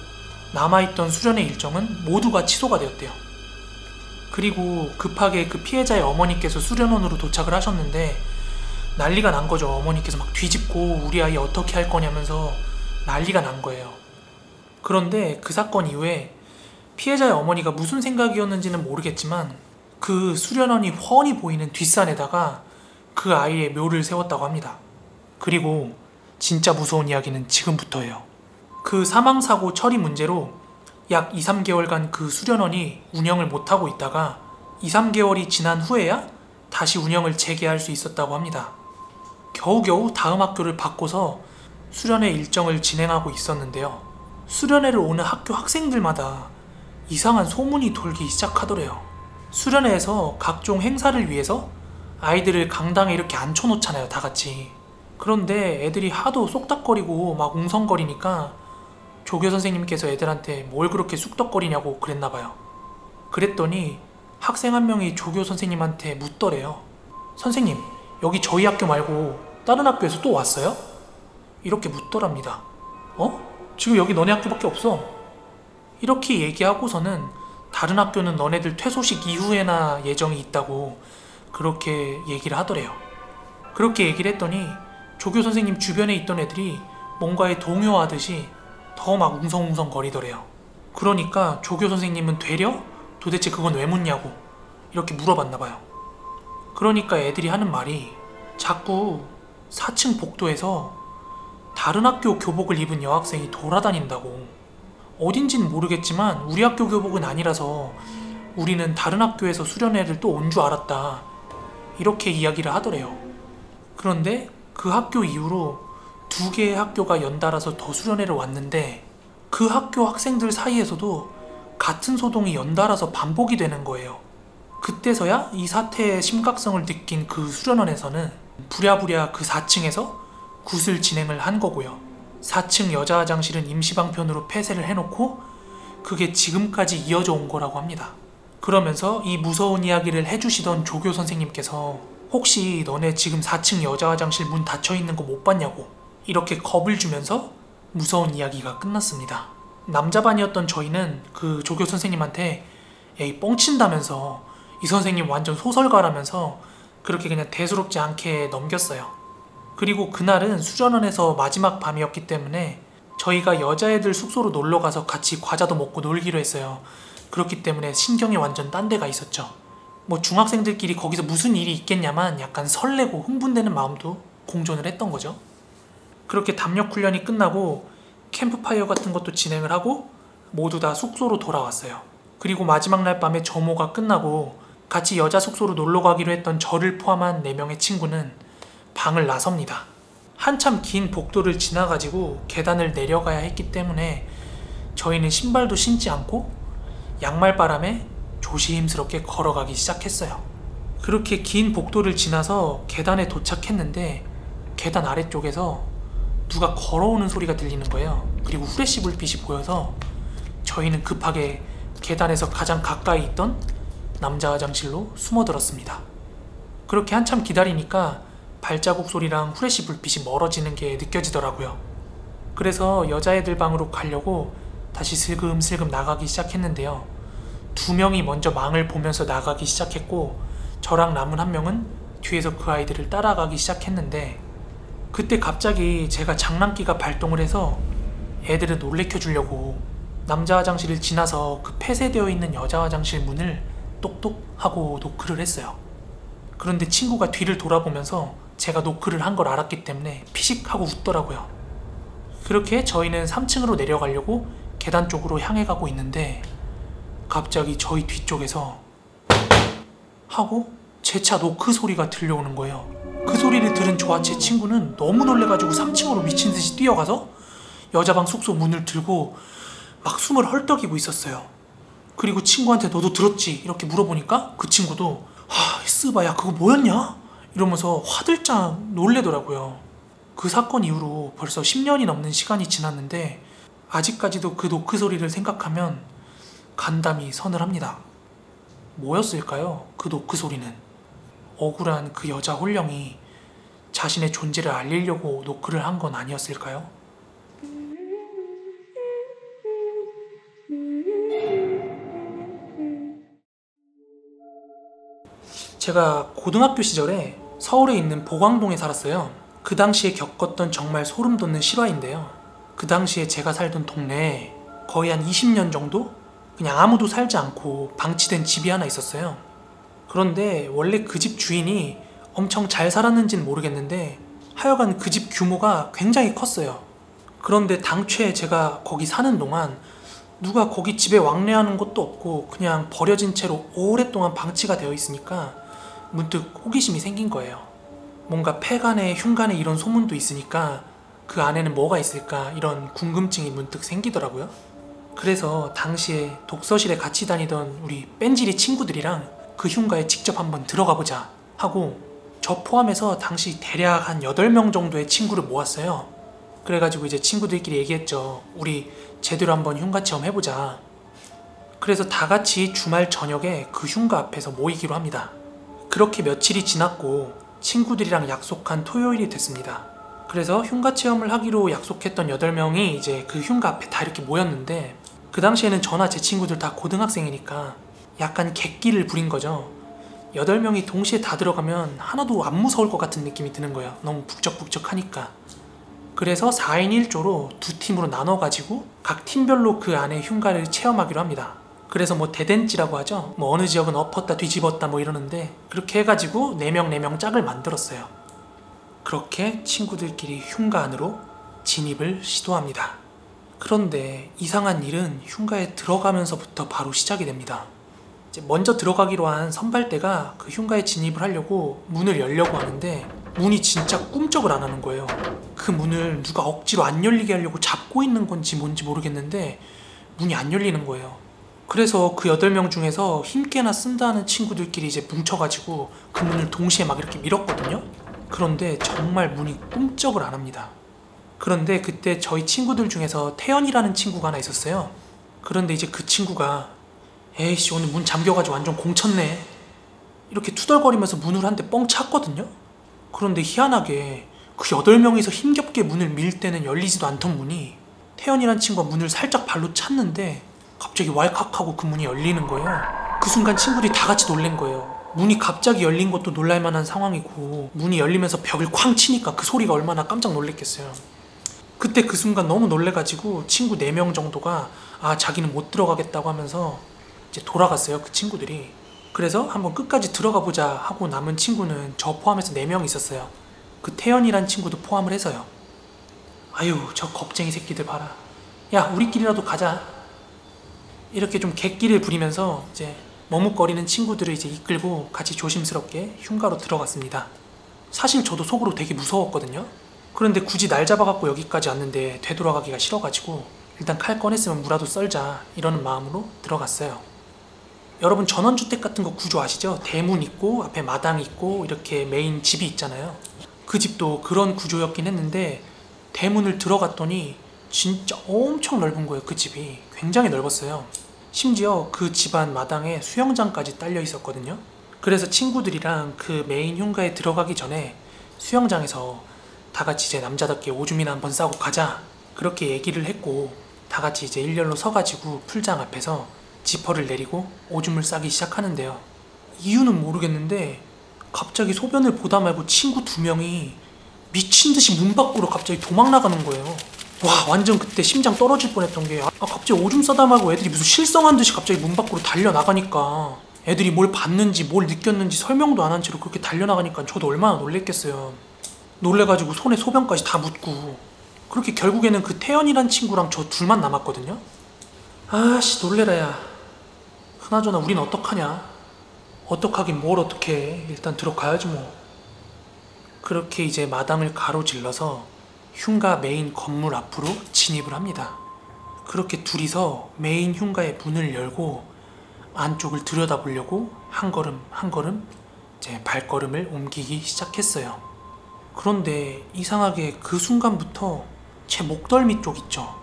남아있던 수련의 일정은 모두가 취소가 되었대요. 그리고 급하게 그 피해자의 어머니께서 수련원으로 도착을 하셨는데 난리가 난 거죠. 어머니께서 막 뒤집고 우리 아이 어떻게 할 거냐면서 난리가 난 거예요. 그런데 그 사건 이후에 피해자의 어머니가 무슨 생각이었는지는 모르겠지만 그 수련원이 훤히 보이는 뒷산에다가 그 아이의 묘를 세웠다고 합니다. 그리고 진짜 무서운 이야기는 지금부터예요. 그 사망사고 처리 문제로 약 2, 3개월간 그 수련원이 운영을 못하고 있다가 2, 3개월이 지난 후에야 다시 운영을 재개할 수 있었다고 합니다. 겨우겨우 다음 학교를 바꿔서 수련회 일정을 진행하고 있었는데요. 수련회를 오는 학교 학생들마다 이상한 소문이 돌기 시작하더래요. 수련회에서 각종 행사를 위해서 아이들을 강당에 이렇게 앉혀놓잖아요, 다 같이. 그런데 애들이 하도 쏙닥거리고 막 웅성거리니까 조교 선생님께서 애들한테 뭘 그렇게 쑥덕거리냐고 그랬나봐요. 그랬더니 학생 한 명이 조교 선생님한테 묻더래요. 선생님, 여기 저희 학교 말고 다른 학교에서 또 왔어요? 이렇게 묻더랍니다. 지금 여기 너네 학교밖에 없어. 이렇게 얘기하고서는 다른 학교는 너네들 퇴소식 이후에나 예정이 있다고 그렇게 얘기를 하더래요. 그렇게 얘기를 했더니 조교 선생님 주변에 있던 애들이 뭔가에 동요하듯이 더 막 웅성웅성 거리더래요. 그러니까 조교 선생님은 되려 도대체 그건 왜 묻냐고 이렇게 물어봤나봐요. 그러니까 애들이 하는 말이 자꾸 4층 복도에서 다른 학교 교복을 입은 여학생이 돌아다닌다고. 어딘진 모르겠지만 우리 학교 교복은 아니라서 우리는 다른 학교에서 수련회를 또 온 줄 알았다. 이렇게 이야기를 하더래요. 그런데 그 학교 이후로 2개의 학교가 연달아서 더 수련회를 왔는데 그 학교 학생들 사이에서도 같은 소동이 연달아서 반복이 되는 거예요. 그때서야 이 사태의 심각성을 느낀 그 수련원에서는 부랴부랴 그 4층에서 굿을 진행을 한 거고요. 4층 여자 화장실은 임시방편으로 폐쇄를 해놓고 그게 지금까지 이어져 온 거라고 합니다. 그러면서 이 무서운 이야기를 해주시던 조교 선생님께서 혹시 너네 지금 4층 여자 화장실 문 닫혀있는 거 못 봤냐고 이렇게 겁을 주면서 무서운 이야기가 끝났습니다. 남자반이었던 저희는 그 조교 선생님한테 에이 뻥친다면서 이 선생님 완전 소설가라면서 그렇게 그냥 대수롭지 않게 넘겼어요. 그리고 그날은 수련원에서 마지막 밤이었기 때문에 저희가 여자애들 숙소로 놀러가서 같이 과자도 먹고 놀기로 했어요. 그렇기 때문에 신경이 완전 딴 데가 있었죠. 뭐 중학생들끼리 거기서 무슨 일이 있겠냐만 약간 설레고 흥분되는 마음도 공존을 했던 거죠. 그렇게 담력 훈련이 끝나고 캠프파이어 같은 것도 진행을 하고 모두 다 숙소로 돌아왔어요. 그리고 마지막 날 밤에 점호가 끝나고 같이 여자 숙소로 놀러 가기로 했던 저를 포함한 4명의 친구는 방을 나섭니다. 한참 긴 복도를 지나가지고 계단을 내려가야 했기 때문에 저희는 신발도 신지 않고 양말바람에 조심스럽게 걸어가기 시작했어요. 그렇게 긴 복도를 지나서 계단에 도착했는데 계단 아래쪽에서 누가 걸어오는 소리가 들리는 거예요. 그리고 후레쉬 불빛이 보여서 저희는 급하게 계단에서 가장 가까이 있던 남자 화장실로 숨어들었습니다. 그렇게 한참 기다리니까 발자국 소리랑 후레쉬 불빛이 멀어지는 게 느껴지더라고요. 그래서 여자애들 방으로 가려고 다시 슬금슬금 나가기 시작했는데요. 2명이 먼저 망을 보면서 나가기 시작했고 저랑 남은 1명은 뒤에서 그 아이들을 따라가기 시작했는데 그때 갑자기 제가 장난기가 발동을 해서 애들을 놀래켜 주려고 남자 화장실을 지나서 그 폐쇄되어 있는 여자 화장실 문을 똑똑 하고 노크를 했어요. 그런데 친구가 뒤를 돌아보면서 제가 노크를 한 걸 알았기 때문에 피식 하고 웃더라고요. 그렇게 저희는 3층으로 내려가려고 계단 쪽으로 향해 가고 있는데 갑자기 저희 뒤쪽에서 하고 제 차 노크 소리가 들려오는 거예요. 그 소리를 들은 저와 제 친구는 너무 놀래가지고 3층으로 미친듯이 뛰어가서 여자방 숙소 문을 들고 막 숨을 헐떡이고 있었어요. 그리고 친구한테 너도 들었지? 이렇게 물어보니까 그 친구도 쓰바야 그거 뭐였냐? 이러면서 화들짝 놀래더라고요. 그 사건 이후로 벌써 10년이 넘는 시간이 지났는데 아직까지도 그 노크 소리를 생각하면 간담이 서늘합니다. 뭐였을까요? 그 노크 소리는. 억울한 그 여자 홀령이 자신의 존재를 알리려고 노크를 한 건 아니었을까요? 제가 고등학교 시절에 서울에 있는 보광동에 살았어요. 그 당시에 겪었던 정말 소름 돋는 실화인데요. 그 당시에 제가 살던 동네에 거의 한 20년 정도 그냥 아무도 살지 않고 방치된 집이 하나 있었어요. 그런데 원래 그 집 주인이 엄청 잘 살았는지는 모르겠는데 하여간 그 집 규모가 굉장히 컸어요. 그런데 당초에 제가 거기 사는 동안 누가 거기 집에 왕래하는 것도 없고 그냥 버려진 채로 오랫동안 방치가 되어 있으니까 문득 호기심이 생긴 거예요. 뭔가 폐간에 흉간에 이런 소문도 있으니까 그 안에는 뭐가 있을까 이런 궁금증이 문득 생기더라고요. 그래서 당시에 독서실에 같이 다니던 우리 뺀질이 친구들이랑 그 흉가에 직접 한번 들어가 보자 하고 저 포함해서 당시 대략 한 8명 정도의 친구를 모았어요. 그래가지고 이제 친구들끼리 얘기했죠. 우리 제대로 한번 흉가 체험 해보자. 그래서 다 같이 주말 저녁에 그 흉가 앞에서 모이기로 합니다. 그렇게 며칠이 지났고 친구들이랑 약속한 토요일이 됐습니다. 그래서 흉가 체험을 하기로 약속했던 8명이 이제 그 흉가 앞에 다 이렇게 모였는데 그 당시에는 저나 제 친구들 다 고등학생이니까 약간 객기를 부린 거죠. 8명이 동시에 다 들어가면 하나도 안 무서울 것 같은 느낌이 드는 거예요. 너무 북적북적하니까. 그래서 4인 1조로 두 팀으로 나눠가지고 각 팀별로 그 안에 흉가를 체험하기로 합니다. 그래서 뭐 대댄지라고 하죠. 뭐 어느 지역은 엎었다 뒤집었다 뭐 이러는데 그렇게 해가지고 4명 짝을 만들었어요. 그렇게 친구들끼리 흉가 안으로 진입을 시도합니다. 그런데 이상한 일은 흉가에 들어가면서부터 바로 시작이 됩니다. 이제 먼저 들어가기로 한 선발대가 그 흉가에 진입을 하려고 문을 열려고 하는데 문이 진짜 꿈쩍을 안 하는 거예요. 그 문을 누가 억지로 안 열리게 하려고 잡고 있는 건지 뭔지 모르겠는데 문이 안 열리는 거예요. 그래서 그 8명 중에서 힘께나 쓴다는 친구들끼리 이제 뭉쳐가지고 그 문을 동시에 막 이렇게 밀었거든요. 그런데 정말 문이 꿈쩍을 안 합니다. 그런데 그때 저희 친구들 중에서 태연이라는 친구가 하나 있었어요. 그런데 이제 그 친구가 에이씨 오늘 문 잠겨가지고 완전 공쳤네 이렇게 투덜거리면서 문을 한 대 뻥 찼거든요. 그런데 희한하게 그 8명이서 힘겹게 문을 밀 때는 열리지도 않던 문이 태연이라는 친구가 문을 살짝 발로 찼는데 갑자기 왈칵하고 그 문이 열리는 거예요. 그 순간 친구들이 다 같이 놀란 거예요. 문이 갑자기 열린 것도 놀랄만한 상황이고 문이 열리면서 벽을 쾅 치니까 그 소리가 얼마나 깜짝 놀랐겠어요. 그때 그 순간 너무 놀래가지고 친구 4명 정도가 자기는 못 들어가겠다고 하면서 이제 돌아갔어요. 그 친구들이. 그래서 한번 끝까지 들어가 보자 하고 남은 친구는 저 포함해서 4명 있었어요. 그 태연이란 친구도 포함을 해서요. 아유 저 겁쟁이 새끼들 봐라. 야 우리끼리라도 가자. 이렇게 좀 객기를 부리면서 이제 머뭇거리는 친구들을 이제 이끌고 같이 조심스럽게 흉가로 들어갔습니다. 사실 저도 속으로 되게 무서웠거든요. 그런데 굳이 날 잡아갖고 여기까지 왔는데 되돌아가기가 싫어가지고 일단 칼 꺼냈으면 무라도 썰자 이러는 마음으로 들어갔어요. 여러분 전원주택 같은 거 구조 아시죠? 대문 있고 앞에 마당 있고 이렇게 메인 집이 있잖아요. 그 집도 그런 구조였긴 했는데 대문을 들어갔더니 진짜 엄청 넓은 거예요. 그 집이 굉장히 넓었어요. 심지어 그 집안 마당에 수영장까지 딸려 있었거든요. 그래서 친구들이랑 그 메인 흉가에 들어가기 전에 수영장에서 다 같이 이제 남자답게 오줌이나 한번 싸고 가자 그렇게 얘기를 했고 다 같이 이제 일렬로 서가지고 풀장 앞에서 지퍼를 내리고 오줌을 싸기 시작하는데요. 이유는 모르겠는데 갑자기 소변을 보다 말고 친구 2명이 미친듯이 문 밖으로 갑자기 도망 나가는 거예요. 와, 완전 그때 심장 떨어질 뻔했던 게 갑자기 오줌 싸다마고 애들이 무슨 실성한 듯이 갑자기 문 밖으로 달려나가니까 애들이 뭘 봤는지 뭘 느꼈는지 설명도 안 한 채로 그렇게 달려나가니까 저도 얼마나 놀랬겠어요. 놀래가지고 손에 소변까지 다 묻고 그렇게 결국에는 그 태연이란 친구랑 저 둘만 남았거든요. 아씨 놀래라 야. 그나저나 우린 어떡하냐. 어떡하긴 뭘 어떡해. 일단 들어가야지 뭐. 그렇게 이제 마당을 가로질러서 흉가 메인 건물 앞으로 진입을 합니다. 그렇게 둘이서 메인 흉가의 문을 열고 안쪽을 들여다보려고 한 걸음 한 걸음 제 발걸음을 옮기기 시작했어요. 그런데 이상하게 그 순간부터 제 목덜미 쪽 있죠.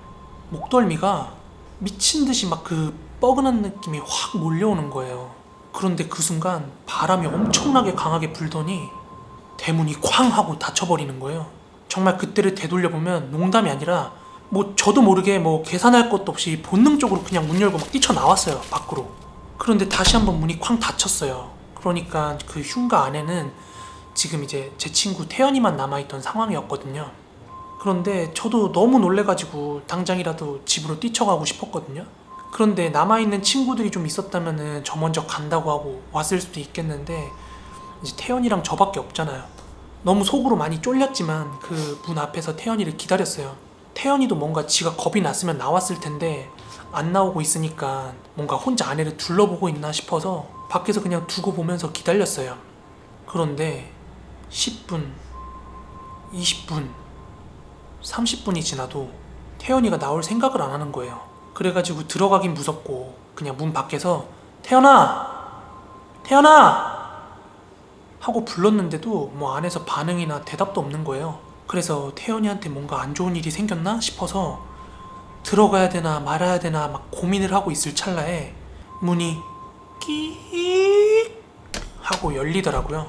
목덜미가 미친듯이 막 그 뻐근한 느낌이 확 몰려오는 거예요. 그런데 그 순간 바람이 엄청나게 강하게 불더니 대문이 쾅 하고 닫혀버리는 거예요. 정말 그때를 되돌려보면 농담이 아니라 뭐 저도 모르게 뭐 계산할 것도 없이 본능적으로 그냥 문 열고 막 뛰쳐나왔어요, 밖으로. 그런데 다시 한번 문이 쾅 닫혔어요. 그러니까 그 흉가 안에는 지금 이제 제 친구 태연이만 남아있던 상황이었거든요. 그런데 저도 너무 놀래가지고 당장이라도 집으로 뛰쳐가고 싶었거든요. 그런데 남아있는 친구들이 좀 있었다면은 저 먼저 간다고 하고 왔을 수도 있겠는데 이제 태연이랑 저밖에 없잖아요. 너무 속으로 많이 쫄렸지만 그 문 앞에서 태연이를 기다렸어요. 태연이도 뭔가 지가 겁이 났으면 나왔을 텐데 안 나오고 있으니까 뭔가 혼자 아내를 둘러보고 있나 싶어서 밖에서 그냥 두고 보면서 기다렸어요. 그런데 10분, 20분, 30분이 지나도 태연이가 나올 생각을 안 하는 거예요. 그래가지고 들어가긴 무섭고 그냥 문 밖에서 태연아! 태연아! 하고 불렀는데도 뭐 안에서 반응이나 대답도 없는 거예요. 그래서 태연이한테 뭔가 안 좋은 일이 생겼나 싶어서 들어가야 되나 말아야 되나 막 고민을 하고 있을 찰나에 문이 끼익 하고 열리더라고요.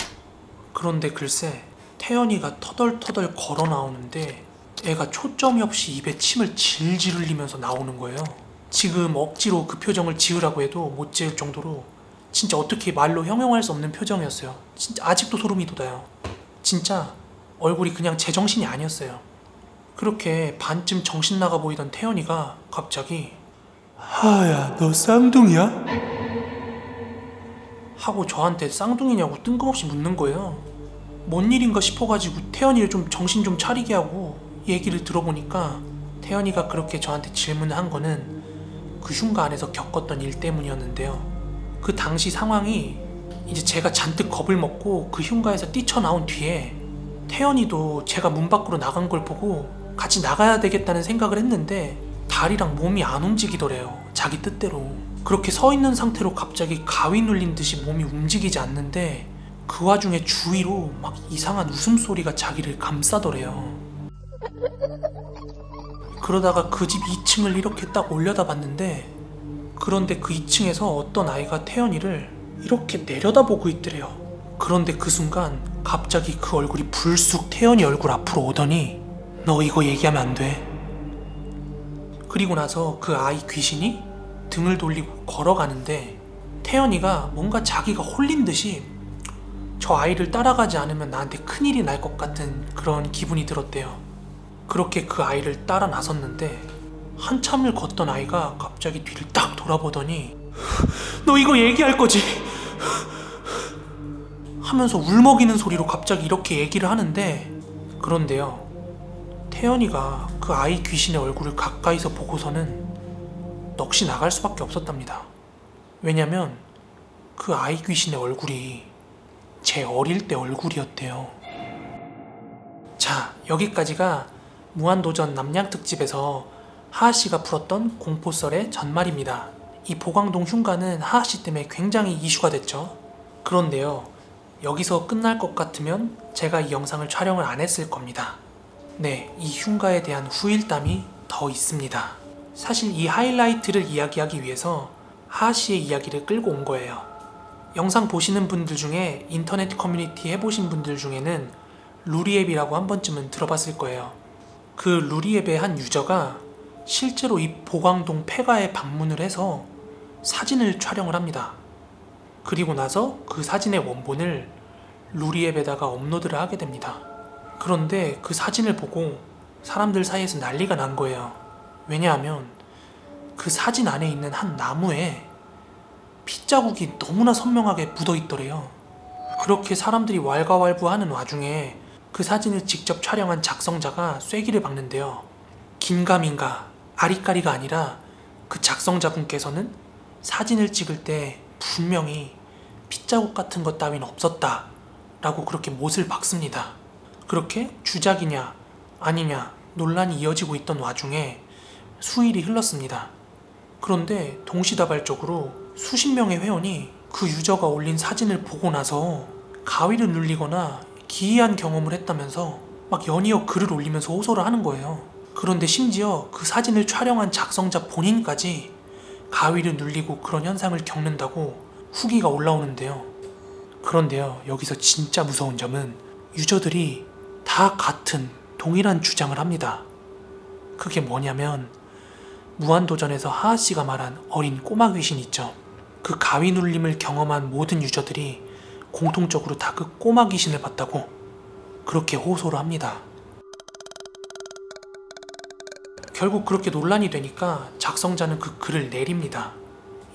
그런데 글쎄 태연이가 터덜터덜 걸어 나오는데 애가 초점이 없이 입에 침을 질질 흘리면서 나오는 거예요. 지금 억지로 그 표정을 지으라고 해도 못 지을 정도로 진짜 어떻게 말로 형용할 수 없는 표정이었어요. 진짜 아직도 소름이 돋아요. 진짜 얼굴이 그냥 제정신이 아니었어요. 그렇게 반쯤 정신 나가 보이던 태연이가 갑자기 하야 너 쌍둥이야? 하고 저한테 쌍둥이냐고 뜬금없이 묻는 거예요. 뭔 일인가 싶어가지고 태연이를 좀 정신 좀 차리게 하고 얘기를 들어보니까 태연이가 그렇게 저한테 질문을 한 거는 그 흉가 안에서 겪었던 일 때문이었는데요. 그 당시 상황이 이제 제가 잔뜩 겁을 먹고 그 흉가에서 뛰쳐나온 뒤에 태연이도 제가 문 밖으로 나간 걸 보고 같이 나가야 되겠다는 생각을 했는데 다리랑 몸이 안 움직이더래요. 자기 뜻대로. 그렇게 서 있는 상태로 갑자기 가위 눌린 듯이 몸이 움직이지 않는데 그 와중에 주위로 막 이상한 웃음소리가 자기를 감싸더래요. 그러다가 그 집 2층을 이렇게 딱 올려다봤는데 그런데 그 2층에서 어떤 아이가 태연이를 이렇게 내려다보고 있더래요. 그런데 그 순간 갑자기 그 얼굴이 불쑥 태연이 얼굴 앞으로 오더니 너 이거 얘기하면 안 돼. 그리고 나서 그 아이 귀신이 등을 돌리고 걸어가는데 태연이가 뭔가 자기가 홀린 듯이 저 아이를 따라가지 않으면 나한테 큰일이 날 것 같은 그런 기분이 들었대요. 그렇게 그 아이를 따라 나섰는데 한참을 걷던 아이가 갑자기 뒤를 딱 돌아보더니 너 이거 얘기할 거지? 하면서 울먹이는 소리로 갑자기 이렇게 얘기를 하는데 그런데요. 태연이가 그 아이 귀신의 얼굴을 가까이서 보고서는 넋이 나갈 수밖에 없었답니다. 왜냐면 그 아이 귀신의 얼굴이 제 어릴 때 얼굴이었대요. 자, 여기까지가 무한도전 남양특집에서 하하씨가 풀었던 공포썰의 전말입니다. 이 보광동 흉가는 하하씨 때문에 굉장히 이슈가 됐죠. 그런데요, 여기서 끝날 것 같으면 제가 이 영상을 촬영을 안 했을 겁니다. 네, 이 흉가에 대한 후일담이 더 있습니다. 사실 이 하이라이트를 이야기하기 위해서 하하씨의 이야기를 끌고 온 거예요. 영상 보시는 분들 중에 인터넷 커뮤니티 해보신 분들 중에는 루리앱이라고 한 번쯤은 들어봤을 거예요. 그 루리앱의 한 유저가 실제로 이 보광동 폐가에 방문을 해서 사진을 촬영을 합니다. 그리고 나서 그 사진의 원본을 루리앱에다가 업로드를 하게 됩니다. 그런데 그 사진을 보고 사람들 사이에서 난리가 난 거예요. 왜냐하면 그 사진 안에 있는 한 나무에 핏자국이 너무나 선명하게 묻어 있더래요. 그렇게 사람들이 왈가왈부하는 와중에 그 사진을 직접 촬영한 작성자가 쐐기를 박는데요. 긴가민가 아리까리가 아니라 그 작성자분께서는 사진을 찍을 때 분명히 핏자국 같은 것 따윈 없었다 라고 그렇게 못을 박습니다. 그렇게 주작이냐 아니냐 논란이 이어지고 있던 와중에 수일이 흘렀습니다. 그런데 동시다발적으로 수십 명의 회원이 그 유저가 올린 사진을 보고 나서 가위를 눌리거나 기이한 경험을 했다면서 막 연이어 글을 올리면서 호소를 하는 거예요. 그런데 심지어 그 사진을 촬영한 작성자 본인까지 가위를 눌리고 그런 현상을 겪는다고 후기가 올라오는데요. 그런데요, 여기서 진짜 무서운 점은 유저들이 다 같은 동일한 주장을 합니다. 그게 뭐냐면 무한도전에서 하하씨가 말한 어린 꼬마 귀신 있죠. 그 가위 눌림을 경험한 모든 유저들이 공통적으로 다 그 꼬마 귀신을 봤다고 그렇게 호소를 합니다. 결국 그렇게 논란이 되니까 작성자는 그 글을 내립니다.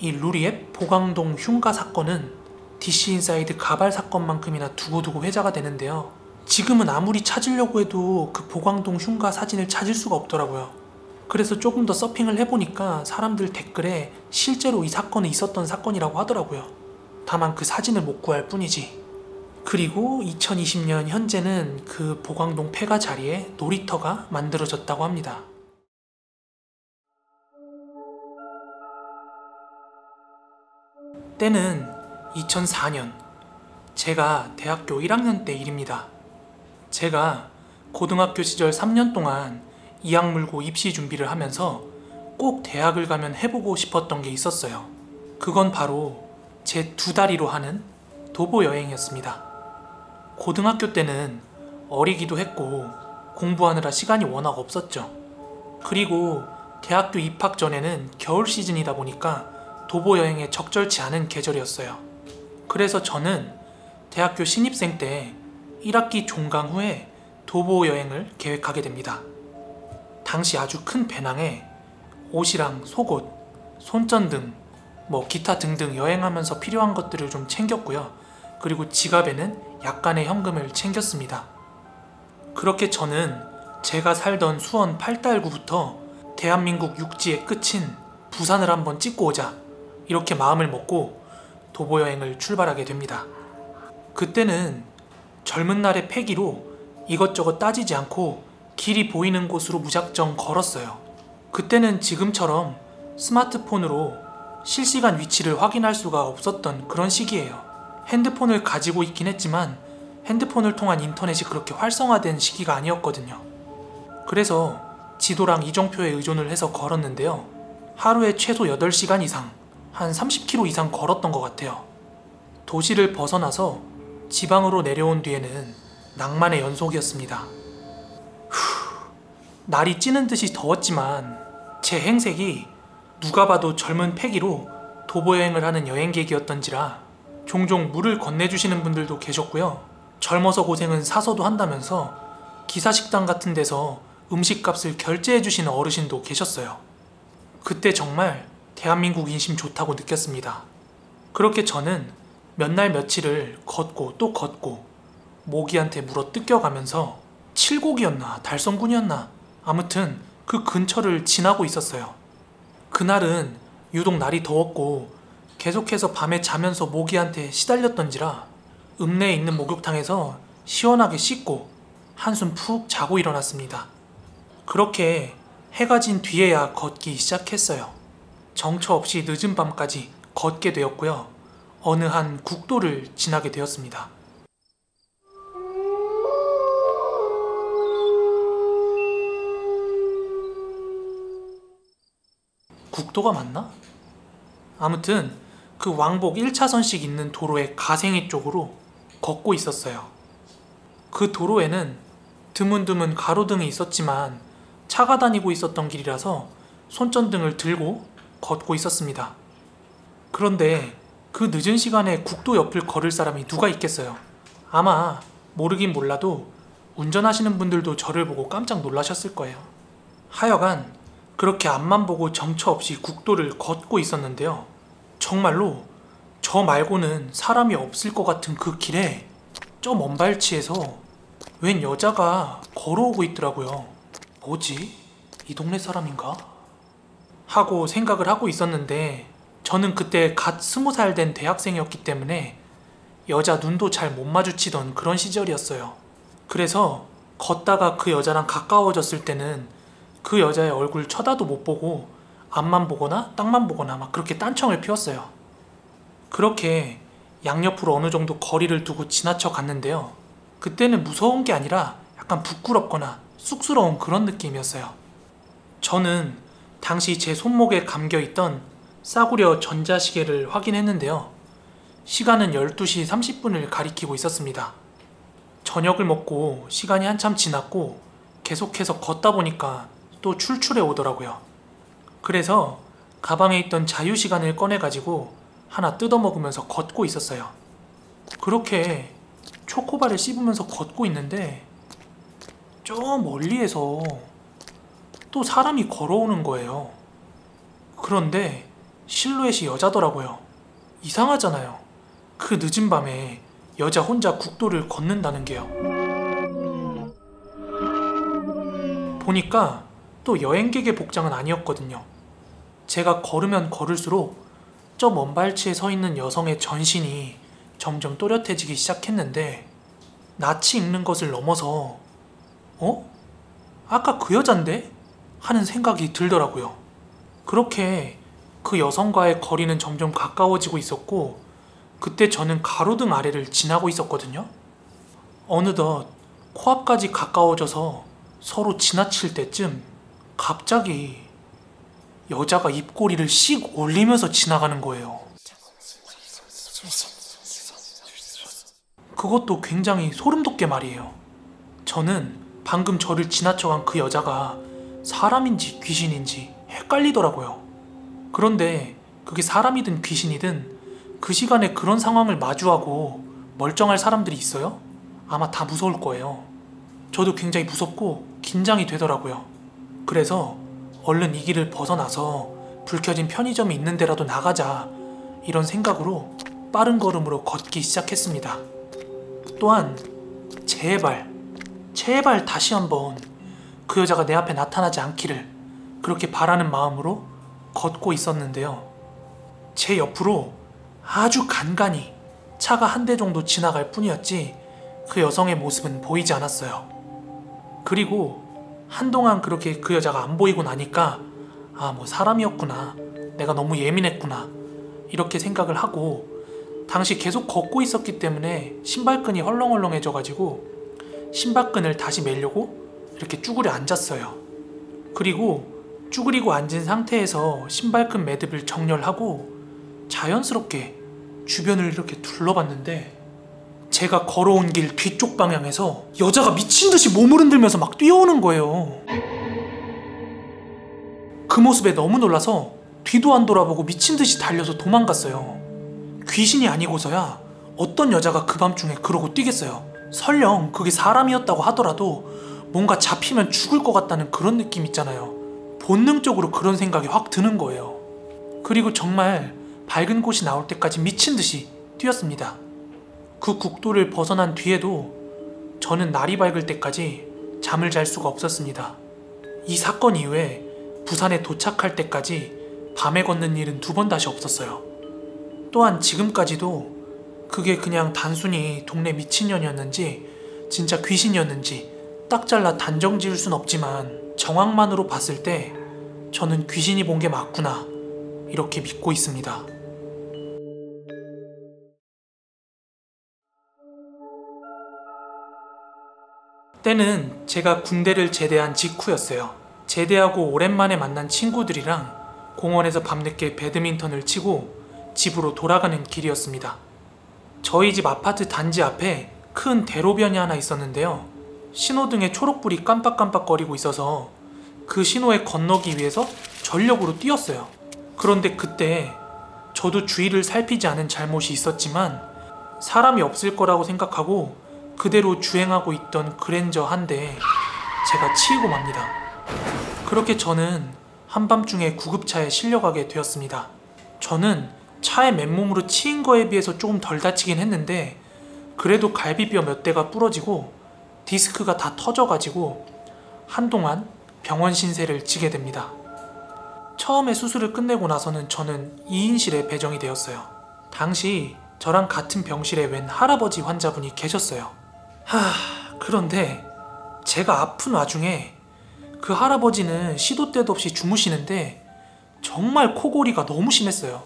이 루리앱 보강동 흉가 사건은 DC인사이드 가발 사건만큼이나 두고두고 회자가 되는데요. 지금은 아무리 찾으려고 해도 그 보강동 흉가 사진을 찾을 수가 없더라고요. 그래서 조금 더 서핑을 해보니까 사람들 댓글에 실제로 이 사건은 있었던 사건이라고 하더라고요. 다만 그 사진을 못 구할 뿐이지. 그리고 2020년 현재는 그 보강동 폐가 자리에 놀이터가 만들어졌다고 합니다. 때는 2004년, 제가 대학교 1학년 때 일입니다. 제가 고등학교 시절 3년 동안 이악 물고 입시 준비를 하면서 꼭 대학을 가면 해보고 싶었던 게 있었어요. 그건 바로 제 두 다리로 하는 도보 여행이었습니다. 고등학교 때는 어리기도 했고 공부하느라 시간이 워낙 없었죠. 그리고 대학교 입학 전에는 겨울 시즌이다 보니까 도보 여행에 적절치 않은 계절이었어요. 그래서 저는 대학교 신입생 때 1학기 종강 후에 도보 여행을 계획하게 됩니다. 당시 아주 큰 배낭에 옷이랑 속옷, 손전등, 기타 등등 여행하면서 필요한 것들을 좀 챙겼고요. 그리고 지갑에는 약간의 현금을 챙겼습니다. 그렇게 저는 제가 살던 수원 팔달구부터 대한민국 육지의 끝인 부산을 한번 찍고 오자 이렇게 마음을 먹고 도보 여행을 출발하게 됩니다. 그때는 젊은 날의 패기로 이것저것 따지지 않고 길이 보이는 곳으로 무작정 걸었어요. 그때는 지금처럼 스마트폰으로 실시간 위치를 확인할 수가 없었던 그런 시기예요. 핸드폰을 가지고 있긴 했지만 핸드폰을 통한 인터넷이 그렇게 활성화된 시기가 아니었거든요. 그래서 지도랑 이정표에 의존을 해서 걸었는데요. 하루에 최소 8시간 이상, 한 30km 이상 걸었던 것 같아요. 도시를 벗어나서 지방으로 내려온 뒤에는 낭만의 연속이었습니다. 날이 찌는 듯이 더웠지만 제 행색이 누가 봐도 젊은 패기로 도보여행을 하는 여행객이었던지라 종종 물을 건네주시는 분들도 계셨고요. 젊어서 고생은 사서도 한다면서 기사식당 같은 데서 음식값을 결제해주시는 어르신도 계셨어요. 그때 정말 대한민국 인심 좋다고 느꼈습니다. 그렇게 저는 몇 날 며칠을 걷고 또 걷고 모기한테 물어 뜯겨가면서 칠곡이었나 달성군이었나 아무튼 그 근처를 지나고 있었어요. 그날은 유독 날이 더웠고 계속해서 밤에 자면서 모기한테 시달렸던지라 읍내에 있는 목욕탕에서 시원하게 씻고 한숨 푹 자고 일어났습니다. 그렇게 해가 진 뒤에야 걷기 시작했어요. 정처 없이 늦은 밤까지 걷게 되었고요. 어느 한 국도를 지나게 되었습니다. 국도가 맞나? 아무튼 그 왕복 1차선씩 있는 도로의 가생이 쪽으로 걷고 있었어요. 그 도로에는 드문드문 가로등이 있었지만 차가 다니고 있었던 길이라서 손전등을 들고 걷고 있었습니다. 그런데 그 늦은 시간에 국도 옆을 걸을 사람이 누가 있겠어요? 아마 모르긴 몰라도 운전하시는 분들도 저를 보고 깜짝 놀라셨을 거예요. 하여간 그렇게 앞만 보고 정처 없이 국도를 걷고 있었는데요. 정말로 저 말고는 사람이 없을 것 같은 그 길에 저 먼 발치에서 웬 여자가 걸어오고 있더라고요. 뭐지? 이 동네 사람인가? 하고 생각을 하고 있었는데 저는 그때 갓 20살 된 대학생이었기 때문에 여자 눈도 잘 못 마주치던 그런 시절이었어요. 그래서 걷다가 그 여자랑 가까워졌을 때는 그 여자의 얼굴 쳐다도 못 보고 앞만 보거나 땅만 보거나 막 그렇게 딴청을 피웠어요. 그렇게 양옆으로 어느 정도 거리를 두고 지나쳐 갔는데요. 그때는 무서운 게 아니라 약간 부끄럽거나 쑥스러운 그런 느낌이었어요. 저는 당시 제 손목에 감겨있던 싸구려 전자시계를 확인했는데요. 시간은 12시 30분을 가리키고 있었습니다. 저녁을 먹고 시간이 한참 지났고 계속해서 걷다 보니까 또 출출해 오더라고요. 그래서 가방에 있던 자유시간을 꺼내가지고 하나 뜯어먹으면서 걷고 있었어요. 그렇게 초코바를 씹으면서 걷고 있는데 저 멀리에서 또 사람이 걸어오는 거예요. 그런데 실루엣이 여자더라고요. 이상하잖아요. 그 늦은 밤에 여자 혼자 국도를 걷는다는 게요. 보니까 또 여행객의 복장은 아니었거든요. 제가 걸으면 걸을수록 저 먼 발치에 서 있는 여성의 전신이 점점 또렷해지기 시작했는데 낯이 익는 것을 넘어서 아까 그 여잔데? 하는 생각이 들더라고요. 그렇게 그 여성과의 거리는 점점 가까워지고 있었고 그때 저는 가로등 아래를 지나고 있었거든요. 어느덧 코앞까지 가까워져서 서로 지나칠 때쯤 갑자기 여자가 입꼬리를 씩 올리면서 지나가는 거예요. 그것도 굉장히 소름 돋게 말이에요. 저는 방금 저를 지나쳐간 그 여자가 사람인지 귀신인지 헷갈리더라고요. 그런데 그게 사람이든 귀신이든 그 시간에 그런 상황을 마주하고 멀쩡할 사람들이 있어요? 아마 다 무서울 거예요. 저도 굉장히 무섭고 긴장이 되더라고요. 그래서 얼른 이 길을 벗어나서 불 켜진 편의점이 있는 데라도 나가자 이런 생각으로 빠른 걸음으로 걷기 시작했습니다. 또한 제발 다시 한번 그 여자가 내 앞에 나타나지 않기를 그렇게 바라는 마음으로 걷고 있었는데요. 제 옆으로 아주 간간히 차가 한 대 정도 지나갈 뿐이었지 그 여성의 모습은 보이지 않았어요. 그리고 한동안 그렇게 그 여자가 안 보이고 나니까 뭐 사람이었구나, 내가 너무 예민했구나 이렇게 생각을 하고 당시 계속 걷고 있었기 때문에 신발끈이 헐렁헐렁해져가지고 신발끈을 다시 매려고 이렇게 쭈그려 앉았어요. 그리고 쭈그리고 앉은 상태에서 신발끈 매듭을 정렬하고 자연스럽게 주변을 이렇게 둘러봤는데 제가 걸어온 길 뒤쪽 방향에서 여자가 미친듯이 몸을 흔들면서 막 뛰어오는 거예요. 그 모습에 너무 놀라서 뒤도 안 돌아보고 미친듯이 달려서 도망갔어요. 귀신이 아니고서야 어떤 여자가 그 밤중에 그러고 뛰겠어요. 설령 그게 사람이었다고 하더라도 뭔가 잡히면 죽을 것 같다는 그런 느낌 있잖아요. 본능적으로 그런 생각이 확 드는 거예요. 그리고 정말 밝은 곳이 나올 때까지 미친듯이 뛰었습니다. 그 국도를 벗어난 뒤에도 저는 날이 밝을 때까지 잠을 잘 수가 없었습니다. 이 사건 이후에 부산에 도착할 때까지 밤에 걷는 일은 2번 다시 없었어요. 또한 지금까지도 그게 그냥 단순히 동네 미친년이었는지 진짜 귀신이었는지 딱 잘라 단정 지을 순 없지만 정황만으로 봤을 때 저는 귀신이 본 게 맞구나 이렇게 믿고 있습니다. 때는 제가 군대를 제대한 직후였어요. 제대하고 오랜만에 만난 친구들이랑 공원에서 밤늦게 배드민턴을 치고 집으로 돌아가는 길이었습니다. 저희 집 아파트 단지 앞에 큰 대로변이 하나 있었는데요. 신호등에 초록불이 깜빡깜빡거리고 있어서 그 신호에 건너기 위해서 전력으로 뛰었어요. 그런데 그때 저도 주위를 살피지 않은 잘못이 있었지만 사람이 없을 거라고 생각하고 그대로 주행하고 있던 그랜저 한 대에 제가 치이고 맙니다. 그렇게 저는 한밤중에 구급차에 실려가게 되었습니다. 저는 차에 맨몸으로 치인 거에 비해서 조금 덜 다치긴 했는데 그래도 갈비뼈 몇 대가 부러지고 디스크가 다 터져가지고 한동안 병원 신세를 지게 됩니다. 처음에 수술을 끝내고 나서는 저는 2인실에 배정이 되었어요. 당시 저랑 같은 병실에 웬 할아버지 환자분이 계셨어요. 그런데 제가 아픈 와중에 그 할아버지는 시도 때도 없이 주무시는데 정말 코골이가 너무 심했어요.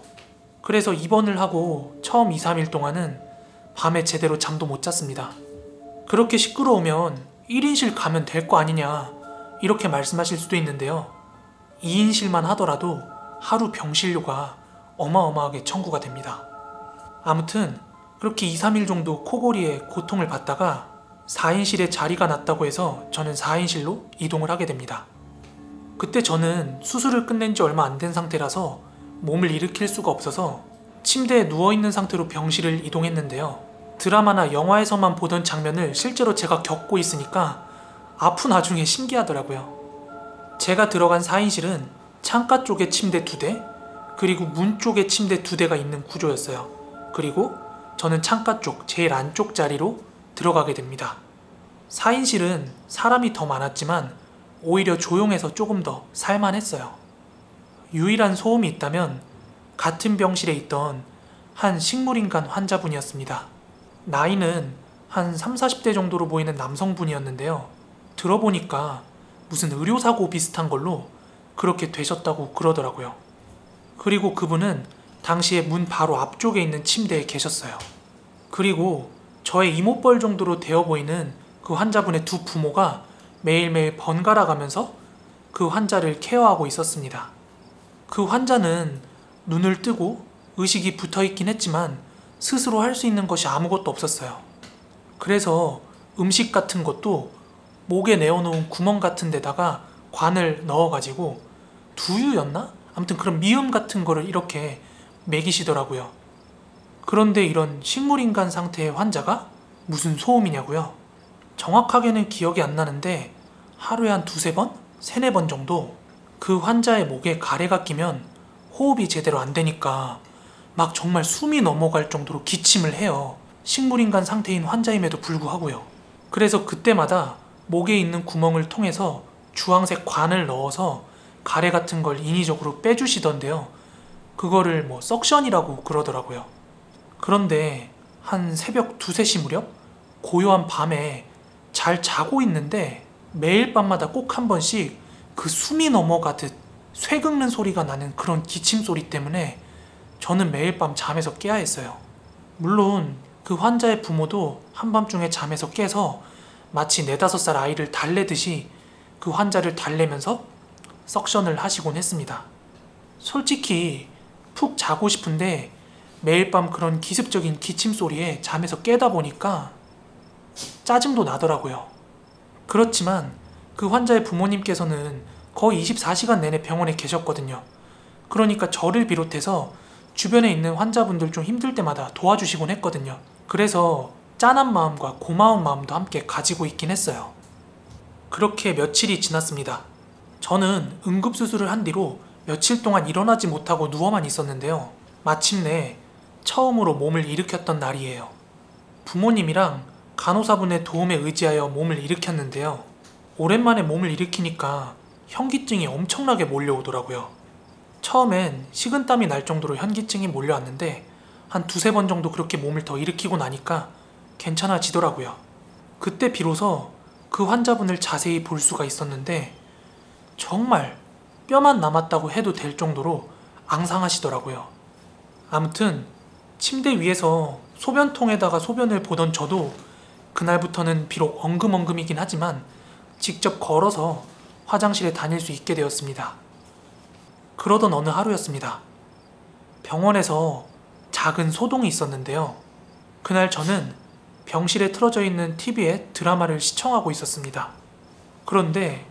그래서 입원을 하고 처음 2, 3일 동안은 밤에 제대로 잠도 못 잤습니다. 그렇게 시끄러우면 1인실 가면 될 거 아니냐 이렇게 말씀하실 수도 있는데요. 2인실만 하더라도 하루 병실료가 어마어마하게 청구가 됩니다. 아무튼 그렇게 2, 3일 정도 코골이에 고통을 받다가 4인실에 자리가 났다고 해서 저는 4인실로 이동을 하게 됩니다. 그때 저는 수술을 끝낸 지 얼마 안 된 상태라서 몸을 일으킬 수가 없어서 침대에 누워있는 상태로 병실을 이동했는데요. 드라마나 영화에서만 보던 장면을 실제로 제가 겪고 있으니까 아픈 와중에 신기하더라고요. 제가 들어간 4인실은 창가 쪽에 침대 2대, 그리고 문 쪽에 침대 2대가 있는 구조였어요. 그리고 저는 창가 쪽 제일 안쪽 자리로 들어가게 됩니다. 4인실은 사람이 더 많았지만 오히려 조용해서 조금 더 살만했어요. 유일한 소음이 있다면 같은 병실에 있던 한 식물인간 환자분이었습니다. 나이는 한 30, 40대 정도로 보이는 남성분이었는데요. 들어보니까 무슨 의료사고 비슷한 걸로 그렇게 되셨다고 그러더라고요. 그리고 그분은 당시에 문 바로 앞쪽에 있는 침대에 계셨어요. 그리고 저의 이목벌 정도로 되어 보이는 그 환자분의 두 부모가 매일매일 번갈아 가면서 그 환자를 케어하고 있었습니다. 그 환자는 눈을 뜨고 의식이 붙어 있긴 했지만 스스로 할 수 있는 것이 아무것도 없었어요. 그래서 음식 같은 것도 목에 내어놓은 구멍 같은 데다가 관을 넣어가지고 두유였나? 아무튼 그런 미음 같은 거를 이렇게 먹이시더라고요. 그런데 이런 식물인간 상태의 환자가 무슨 소음이냐고요? 정확하게는 기억이 안 나는데 하루에 한 2, 3번? 3, 4번 정도 그 환자의 목에 가래가 끼면 호흡이 제대로 안 되니까 막 정말 숨이 넘어갈 정도로 기침을 해요. 식물인간 상태인 환자임에도 불구하고요. 그래서 그때마다 목에 있는 구멍을 통해서 주황색 관을 넣어서 가래 같은 걸 인위적으로 빼주시던데요. 그거를 뭐 석션이라고 그러더라고요. 그런데 한 새벽 2, 3시 무렵 고요한 밤에 잘 자고 있는데 매일 밤마다 꼭 한 번씩 그 숨이 넘어가듯 쇠 긁는 소리가 나는 그런 기침 소리 때문에 저는 매일 밤 잠에서 깨야 했어요. 물론 그 환자의 부모도 한밤중에 잠에서 깨서 마치 4, 5살 아이를 달래듯이 그 환자를 달래면서 석션을 하시곤 했습니다. 솔직히 푹 자고 싶은데 매일 밤 그런 기습적인 기침 소리에 잠에서 깨다 보니까 짜증도 나더라고요. 그렇지만 그 환자의 부모님께서는 거의 24시간 내내 병원에 계셨거든요. 그러니까 저를 비롯해서 주변에 있는 환자분들 좀 힘들 때마다 도와주시곤 했거든요. 그래서 짠한 마음과 고마운 마음도 함께 가지고 있긴 했어요. 그렇게 며칠이 지났습니다. 저는 응급수술을 한 뒤로 며칠 동안 일어나지 못하고 누워만 있었는데요. 마침내 처음으로 몸을 일으켰던 날이에요. 부모님이랑 간호사분의 도움에 의지하여 몸을 일으켰는데요. 오랜만에 몸을 일으키니까 현기증이 엄청나게 몰려오더라고요. 처음엔 식은땀이 날 정도로 현기증이 몰려왔는데 한 2, 3번 정도 그렇게 몸을 더 일으키고 나니까 괜찮아지더라고요. 그때 비로소 그 환자분을 자세히 볼 수가 있었는데 정말 뼈만 남았다고 해도 될 정도로 앙상하시더라고요. 아무튼 침대 위에서 소변통에다가 소변을 보던 저도 그날부터는 비록 엉금엉금이긴 하지만 직접 걸어서 화장실에 다닐 수 있게 되었습니다. 그러던 어느 하루였습니다. 병원에서 작은 소동이 있었는데요. 그날 저는 병실에 틀어져 있는 TV에 드라마를 시청하고 있었습니다. 그런데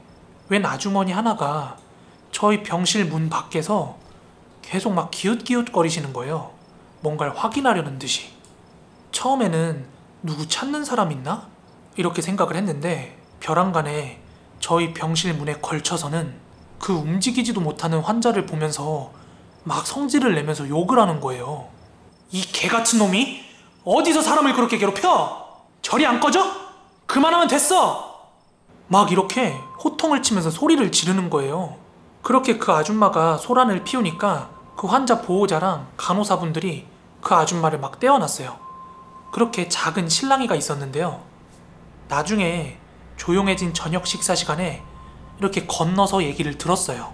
웬 아주머니 하나가 저희 병실 문 밖에서 계속 막 기웃기웃거리시는 거예요. 뭔가를 확인하려는 듯이. 처음에는 누구 찾는 사람 있나? 이렇게 생각을 했는데 벼랑간에 저희 병실 문에 걸쳐서는 그 움직이지도 못하는 환자를 보면서 막 성질을 내면서 욕을 하는 거예요. 이 개같은 놈이 어디서 사람을 그렇게 괴롭혀? 저리 안 꺼져? 그만하면 됐어! 막 이렇게 호통을 치면서 소리를 지르는 거예요. 그렇게 그 아줌마가 소란을 피우니까 그 환자 보호자랑 간호사분들이 그 아줌마를 막 떼어놨어요. 그렇게 작은 실랑이가 있었는데요. 나중에 조용해진 저녁 식사 시간에 이렇게 건너서 얘기를 들었어요.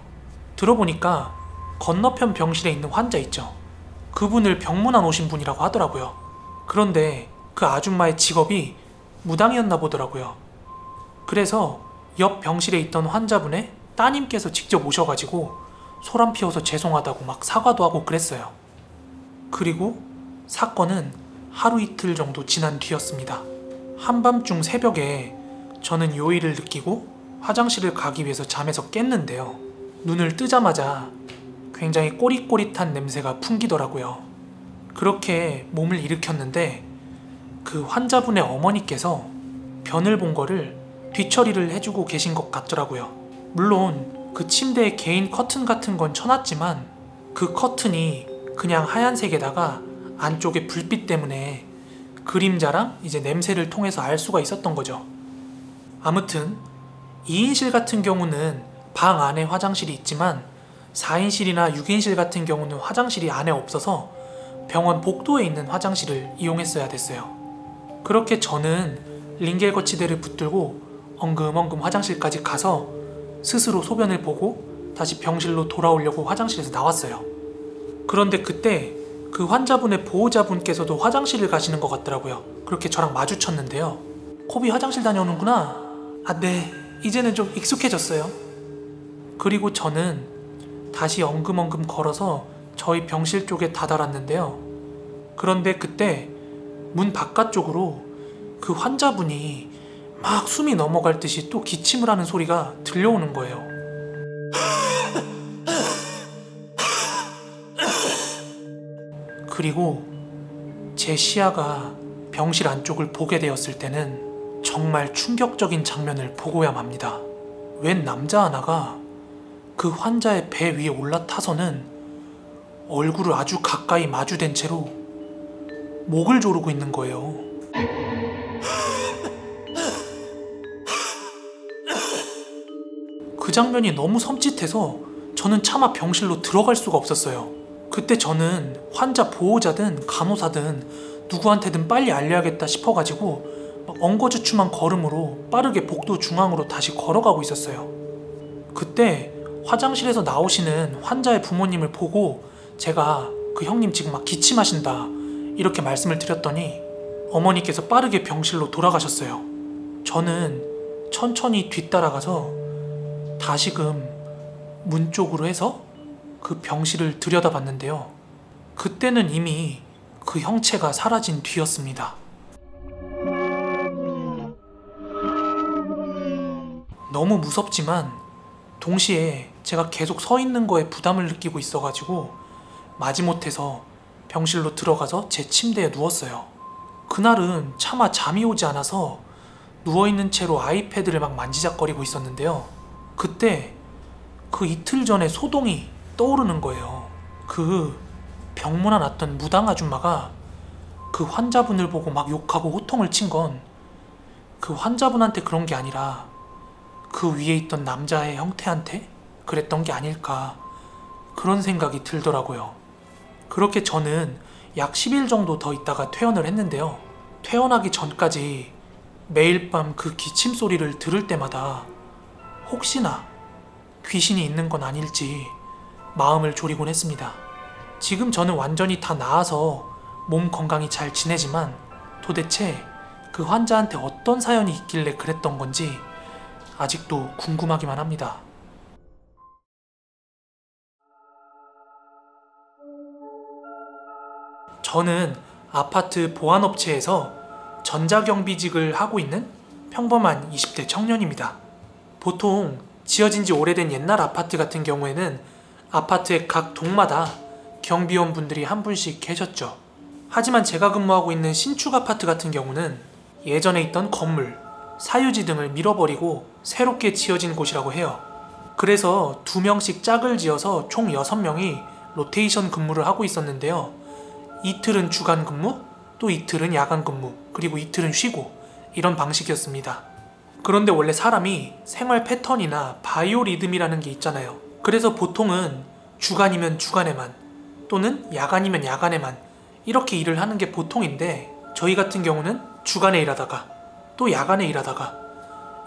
들어보니까 건너편 병실에 있는 환자 있죠. 그분을 병문안 오신 분이라고 하더라고요. 그런데 그 아줌마의 직업이 무당이었나 보더라고요. 그래서 옆 병실에 있던 환자분의 따님께서 직접 오셔가지고 소란 피워서 죄송하다고 막 사과도 하고 그랬어요. 그리고 사건은 하루 이틀 정도 지난 뒤였습니다. 한밤중 새벽에 저는 요일을 느끼고 화장실을 가기 위해서 잠에서 깼는데요. 눈을 뜨자마자 굉장히 꼬릿꼬릿한 냄새가 풍기더라고요. 그렇게 몸을 일으켰는데 그 환자분의 어머니께서 변을 본 거를 뒤처리를 해주고 계신 것 같더라고요. 물론 그 침대에 개인 커튼 같은 건 쳐놨지만 그 커튼이 그냥 하얀색에다가 안쪽에 불빛 때문에 그림자랑 이제 냄새를 통해서 알 수가 있었던 거죠. 아무튼 2인실 같은 경우는 방 안에 화장실이 있지만 4인실이나 6인실 같은 경우는 화장실이 안에 없어서 병원 복도에 있는 화장실을 이용했어야 됐어요. 그렇게 저는 링겔 거치대를 붙들고 엉금엉금 화장실까지 가서 스스로 소변을 보고 다시 병실로 돌아오려고 화장실에서 나왔어요. 그런데 그때 그 환자분의 보호자분께서도 화장실을 가시는 것 같더라고요. 그렇게 저랑 마주쳤는데요. 코비 화장실 다녀오는구나. 아, 네. 이제는 좀 익숙해졌어요. 그리고 저는 다시 엉금엉금 걸어서 저희 병실 쪽에 다다랐는데요. 그런데 그때 문 바깥쪽으로 그 환자분이 막 숨이 넘어갈 듯이 또 기침을 하는 소리가 들려오는 거예요. 그리고 제 시야가 병실 안쪽을 보게 되었을 때는 정말 충격적인 장면을 보고야 맙니다. 웬 남자 하나가 그 환자의 배 위에 올라타서는 얼굴을 아주 가까이 마주댄 채로 목을 조르고 있는 거예요. 그 장면이 너무 섬찟해서 저는 차마 병실로 들어갈 수가 없었어요. 그때 저는 환자 보호자든 간호사든 누구한테든 빨리 알려야겠다 싶어가지고 막 엉거주춤한 걸음으로 빠르게 복도 중앙으로 다시 걸어가고 있었어요. 그때 화장실에서 나오시는 환자의 부모님을 보고 제가 그 형님 지금 막 기침하신다 이렇게 말씀을 드렸더니 어머니께서 빠르게 병실로 돌아가셨어요. 저는 천천히 뒤따라가서 다시금 문 쪽으로 해서 그 병실을 들여다봤는데요. 그때는 이미 그 형체가 사라진 뒤였습니다. 너무 무섭지만 동시에 제가 계속 서 있는 거에 부담을 느끼고 있어가지고 마지못해서 병실로 들어가서 제 침대에 누웠어요. 그날은 차마 잠이 오지 않아서 누워있는 채로 아이패드를 막 만지작거리고 있었는데요. 그때 그 이틀 전에 소동이 떠오르는 거예요. 그 병문안 왔던 무당 아줌마가 그 환자분을 보고 막 욕하고 호통을 친 건 그 환자분한테 그런 게 아니라 그 위에 있던 남자의 형태한테 그랬던 게 아닐까 그런 생각이 들더라고요. 그렇게 저는 약 10일 정도 더 있다가 퇴원을 했는데요. 퇴원하기 전까지 매일 밤 그 기침 소리를 들을 때마다 혹시나 귀신이 있는 건 아닐지 마음을 졸이곤 했습니다. 지금 저는 완전히 다 나아서 몸 건강히 잘 지내지만 도대체 그 환자한테 어떤 사연이 있길래 그랬던 건지 아직도 궁금하기만 합니다. 저는 아파트 보안업체에서 전자경비직을 하고 있는 평범한 20대 청년입니다. 보통 지어진 지 오래된 옛날 아파트 같은 경우에는 아파트의 각 동마다 경비원분들이 한 분씩 계셨죠. 하지만 제가 근무하고 있는 신축 아파트 같은 경우는 예전에 있던 건물 사유지 등을 밀어버리고 새롭게 지어진 곳이라고 해요. 그래서 2명씩 짝을 지어서 총 6명이 로테이션 근무를 하고 있었는데요. 이틀은 주간 근무, 또 이틀은 야간 근무, 그리고 이틀은 쉬고, 이런 방식이었습니다. 그런데 원래 사람이 생활 패턴이나 바이오리듬이라는 게 있잖아요. 그래서 보통은 주간이면 주간에만, 또는 야간이면 야간에만 이렇게 일을 하는 게 보통인데, 저희 같은 경우는 주간에 일하다가 또 야간에 일하다가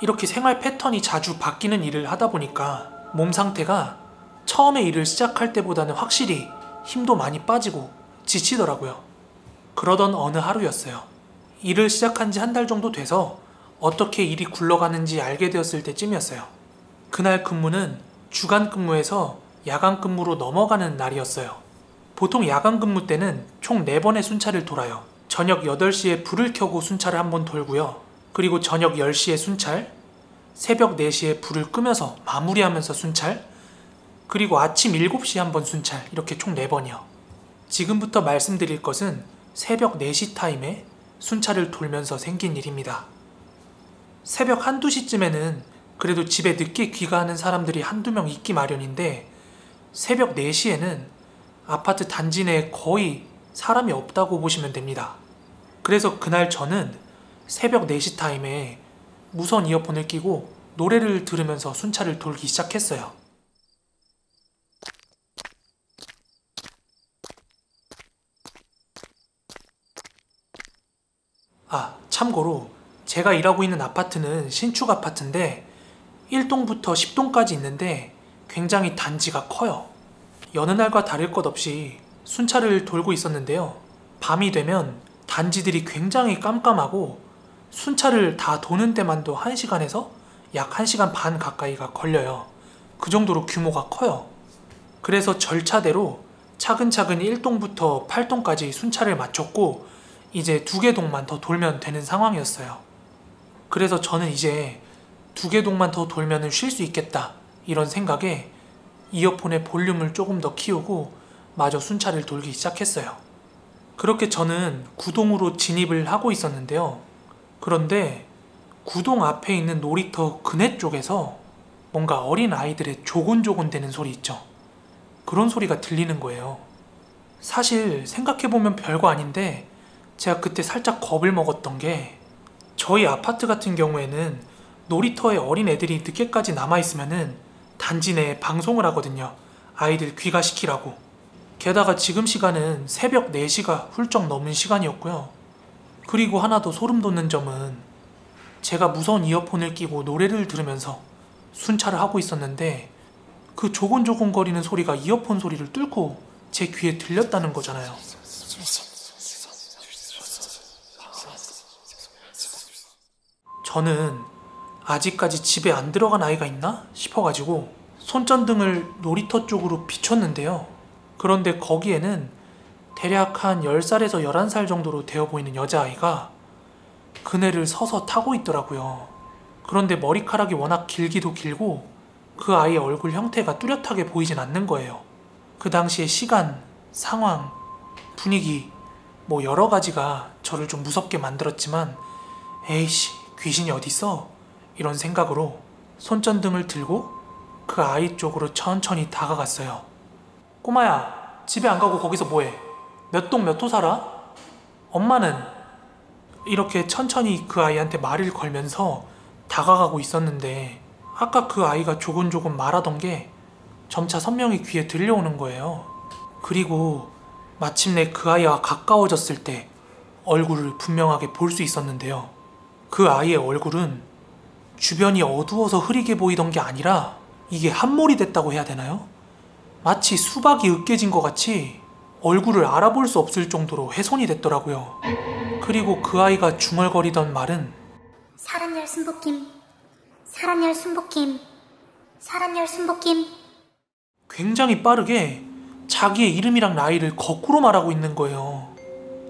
이렇게 생활 패턴이 자주 바뀌는 일을 하다 보니까 몸 상태가 처음에 일을 시작할 때보다는 확실히 힘도 많이 빠지고 지치더라고요. 그러던 어느 하루였어요. 일을 시작한 지 1달 정도 돼서 어떻게 일이 굴러가는지 알게 되었을 때쯤이었어요. 그날 근무는 주간 근무에서 야간 근무로 넘어가는 날이었어요. 보통 야간 근무 때는 총 4번의 순찰을 돌아요. 저녁 8시에 불을 켜고 순찰을 한번 돌고요. 그리고 저녁 10시에 순찰, 새벽 4시에 불을 끄면서 마무리하면서 순찰, 그리고 아침 7시에 한번 순찰, 이렇게 총 4번이요. 지금부터 말씀드릴 것은 새벽 4시 타임에 순찰을 돌면서 생긴 일입니다. 새벽 1, 2시쯤에는 그래도 집에 늦게 귀가하는 사람들이 1, 2명 있기 마련인데, 새벽 4시에는 아파트 단지 내에 거의 사람이 없다고 보시면 됩니다. 그래서 그날 저는 새벽 4시 타임에 무선 이어폰을 끼고 노래를 들으면서 순찰을 돌기 시작했어요. 참고로 제가 일하고 있는 아파트는 신축 아파트인데 1동부터 10동까지 있는데 굉장히 단지가 커요. 여느 날과 다를 것 없이 순찰을 돌고 있었는데요. 밤이 되면 단지들이 굉장히 깜깜하고 순찰을 다 도는 데만도 1시간에서 약 1시간 반 가까이가 걸려요. 그 정도로 규모가 커요. 그래서 절차대로 차근차근 1동부터 8동까지 순찰을 마쳤고 이제 2개 동만 더 돌면 되는 상황이었어요. 그래서 저는 이제 2개 동만 더 돌면 쉴 수 있겠다 이런 생각에 이어폰의 볼륨을 조금 더 키우고 마저 순찰을 돌기 시작했어요. 그렇게 저는 9동으로 진입을 하고 있었는데요. 그런데 9동 앞에 있는 놀이터 그네 쪽에서 뭔가 어린 아이들의 조곤조곤 대는 소리 있죠. 그런 소리가 들리는 거예요. 사실 생각해보면 별거 아닌데 제가 그때 살짝 겁을 먹었던 게, 저희 아파트 같은 경우에는 놀이터에 어린 애들이 늦게까지 남아있으면은 단지 내에 방송을 하거든요. 아이들 귀가시키라고. 게다가 지금 시간은 새벽 4시가 훌쩍 넘은 시간이었고요. 그리고 하나 더 소름 돋는 점은 제가 무선 이어폰을 끼고 노래를 들으면서 순찰을 하고 있었는데 그 조곤조곤거리는 소리가 이어폰 소리를 뚫고 제 귀에 들렸다는 거잖아요. 저는 아직까지 집에 안 들어간 아이가 있나 싶어가지고 손전등을 놀이터 쪽으로 비췄는데요. 그런데 거기에는 대략 한 10살에서 11살 정도로 되어 보이는 여자아이가 그네를 서서 타고 있더라고요. 그런데 머리카락이 워낙 길기도 길고 그 아이의 얼굴 형태가 뚜렷하게 보이진 않는 거예요. 그 당시의 시간, 상황, 분위기 뭐 여러 가지가 저를 좀 무섭게 만들었지만 에이씨 귀신이 어딨어? 이런 생각으로 손전등을 들고 그 아이 쪽으로 천천히 다가갔어요. 꼬마야, 집에 안 가고 거기서 뭐해? 몇 동 몇 호 살아? 엄마는? 이렇게 천천히 그 아이한테 말을 걸면서 다가가고 있었는데 아까 그 아이가 조곤조곤 말하던 게 점차 선명히 귀에 들려오는 거예요. 그리고 마침내 그 아이와 가까워졌을 때 얼굴을 분명하게 볼 수 있었는데요. 그 아이의 얼굴은 주변이 어두워서 흐리게 보이던 게 아니라 이게 한몰이 됐다고 해야 되나요? 마치 수박이 으깨진 것 같이 얼굴을 알아볼 수 없을 정도로 훼손이 됐더라고요. 그리고 그 아이가 중얼거리던 말은 사람열 순복김, 사람열 순복김, 사람열 순복김. 굉장히 빠르게 자기의 이름이랑 나이를 거꾸로 말하고 있는 거예요.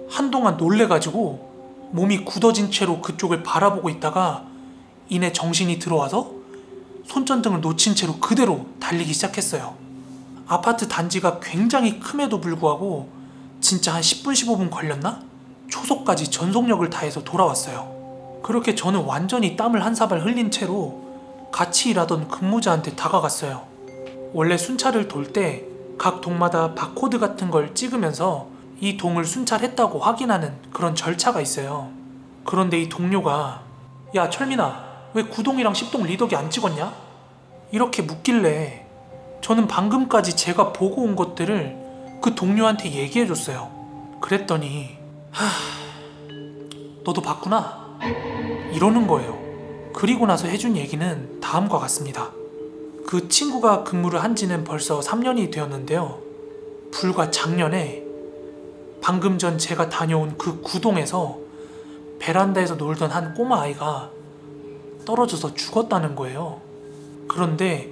한동안 놀래가지고 몸이 굳어진 채로 그쪽을 바라보고 있다가 이내 정신이 들어와서 손전등을 놓친 채로 그대로 달리기 시작했어요. 아파트 단지가 굉장히 큼에도 불구하고 진짜 한 10분 15분 걸렸나? 초속까지 전속력을 다해서 돌아왔어요. 그렇게 저는 완전히 땀을 한 사발 흘린 채로 같이 일하던 근무자한테 다가갔어요. 원래 순찰을 돌 때 각 동마다 바코드 같은 걸 찍으면서 이 동을 순찰했다고 확인하는 그런 절차가 있어요. 그런데 이 동료가 야 철민아, 왜 9동이랑 10동 리더기 안 찍었냐? 이렇게 묻길래 저는 방금까지 제가 보고 온 것들을 그 동료한테 얘기해줬어요. 그랬더니 너도 봤구나? 이러는 거예요. 그리고 나서 해준 얘기는 다음과 같습니다. 그 친구가 근무를 한 지는 벌써 3년이 되었는데요. 불과 작년에 방금 전 제가 다녀온 그 구동에서 베란다에서 놀던 한 꼬마 아이가 떨어져서 죽었다는 거예요. 그런데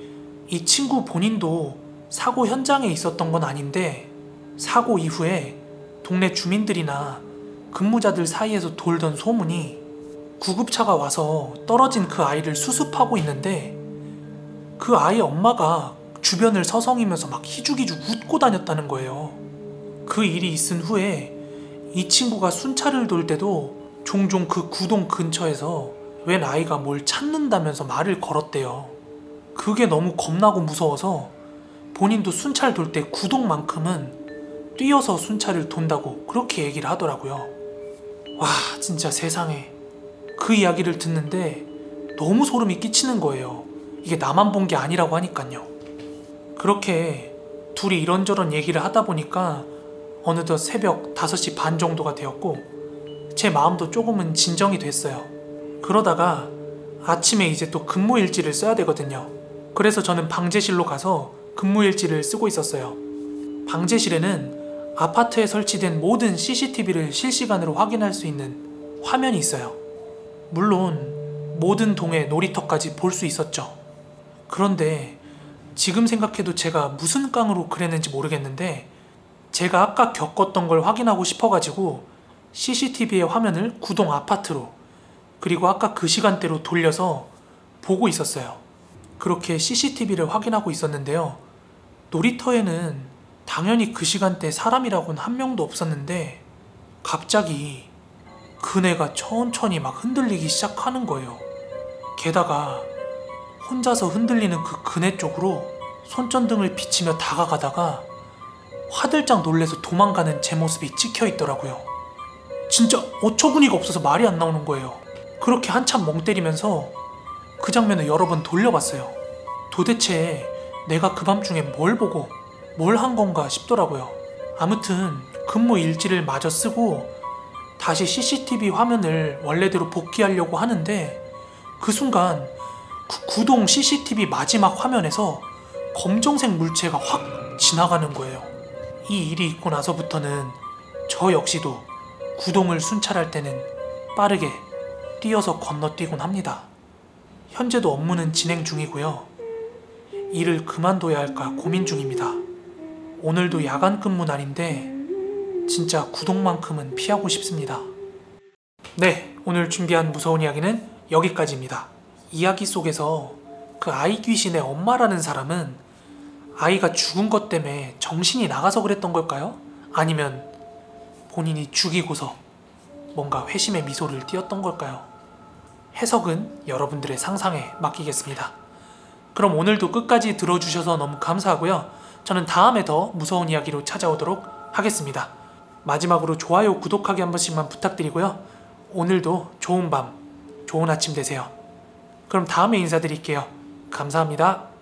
이 친구 본인도 사고 현장에 있었던 건 아닌데 사고 이후에 동네 주민들이나 근무자들 사이에서 돌던 소문이 구급차가 와서 떨어진 그 아이를 수습하고 있는데 그 아이 엄마가 주변을 서성이면서 막 희죽희죽 웃고 다녔다는 거예요. 그 일이 있은 후에 이 친구가 순찰을 돌 때도 종종 그 구동 근처에서 웬 아이가 뭘 찾는다면서 말을 걸었대요. 그게 너무 겁나고 무서워서 본인도 순찰 돌 때 구동만큼은 뛰어서 순찰을 돈다고 그렇게 얘기를 하더라고요. 와, 진짜 세상에. 그 이야기를 듣는데 너무 소름이 끼치는 거예요. 이게 나만 본 게 아니라고 하니까요. 그렇게 둘이 이런저런 얘기를 하다 보니까 어느덧 새벽 5시 반 정도가 되었고 제 마음도 조금은 진정이 됐어요. 그러다가 아침에 이제 또 근무일지를 써야 되거든요. 그래서 저는 방제실로 가서 근무일지를 쓰고 있었어요. 방제실에는 아파트에 설치된 모든 CCTV를 실시간으로 확인할 수 있는 화면이 있어요. 물론 모든 동의 놀이터까지 볼 수 있었죠. 그런데 지금 생각해도 제가 무슨 깡으로 그랬는지 모르겠는데 제가 아까 겪었던 걸 확인하고 싶어가지고 CCTV의 화면을 구동 아파트로 그리고 아까 그 시간대로 돌려서 보고 있었어요. 그렇게 CCTV를 확인하고 있었는데요. 놀이터에는 당연히 그 시간대 사람이라고는 한 명도 없었는데 갑자기 그네가 천천히 막 흔들리기 시작하는 거예요. 게다가 혼자서 흔들리는 그 그네 쪽으로 손전등을 비치며 다가가다가 화들짝 놀래서 도망가는 제 모습이 찍혀 있더라고요. 진짜 어처구니가 없어서 말이 안 나오는 거예요. 그렇게 한참 멍 때리면서 그 장면을 여러 번 돌려봤어요. 도대체 내가 그 밤중에 뭘 보고 뭘 한 건가 싶더라고요. 아무튼 근무 일지를 마저 쓰고 다시 CCTV 화면을 원래대로 복귀하려고 하는데 그 순간 그 구동 CCTV 마지막 화면에서 검정색 물체가 확 지나가는 거예요. 이 일이 있고 나서부터는 저 역시도 구동을 순찰할 때는 빠르게 뛰어서 건너뛰곤 합니다. 현재도 업무는 진행 중이고요. 일을 그만둬야 할까 고민 중입니다. 오늘도 야간 근무 날인데 진짜 구동만큼은 피하고 싶습니다. 네, 오늘 준비한 무서운 이야기는 여기까지입니다. 이야기 속에서 그 아이 귀신의 엄마라는 사람은 아이가 죽은 것 때문에 정신이 나가서 그랬던 걸까요? 아니면 본인이 죽이고서 뭔가 회심의 미소를 띄었던 걸까요? 해석은 여러분들의 상상에 맡기겠습니다. 그럼 오늘도 끝까지 들어주셔서 너무 감사하고요. 저는 다음에 더 무서운 이야기로 찾아오도록 하겠습니다. 마지막으로 좋아요, 구독하기 한 번씩만 부탁드리고요. 오늘도 좋은 밤, 좋은 아침 되세요. 그럼 다음에 인사드릴게요. 감사합니다.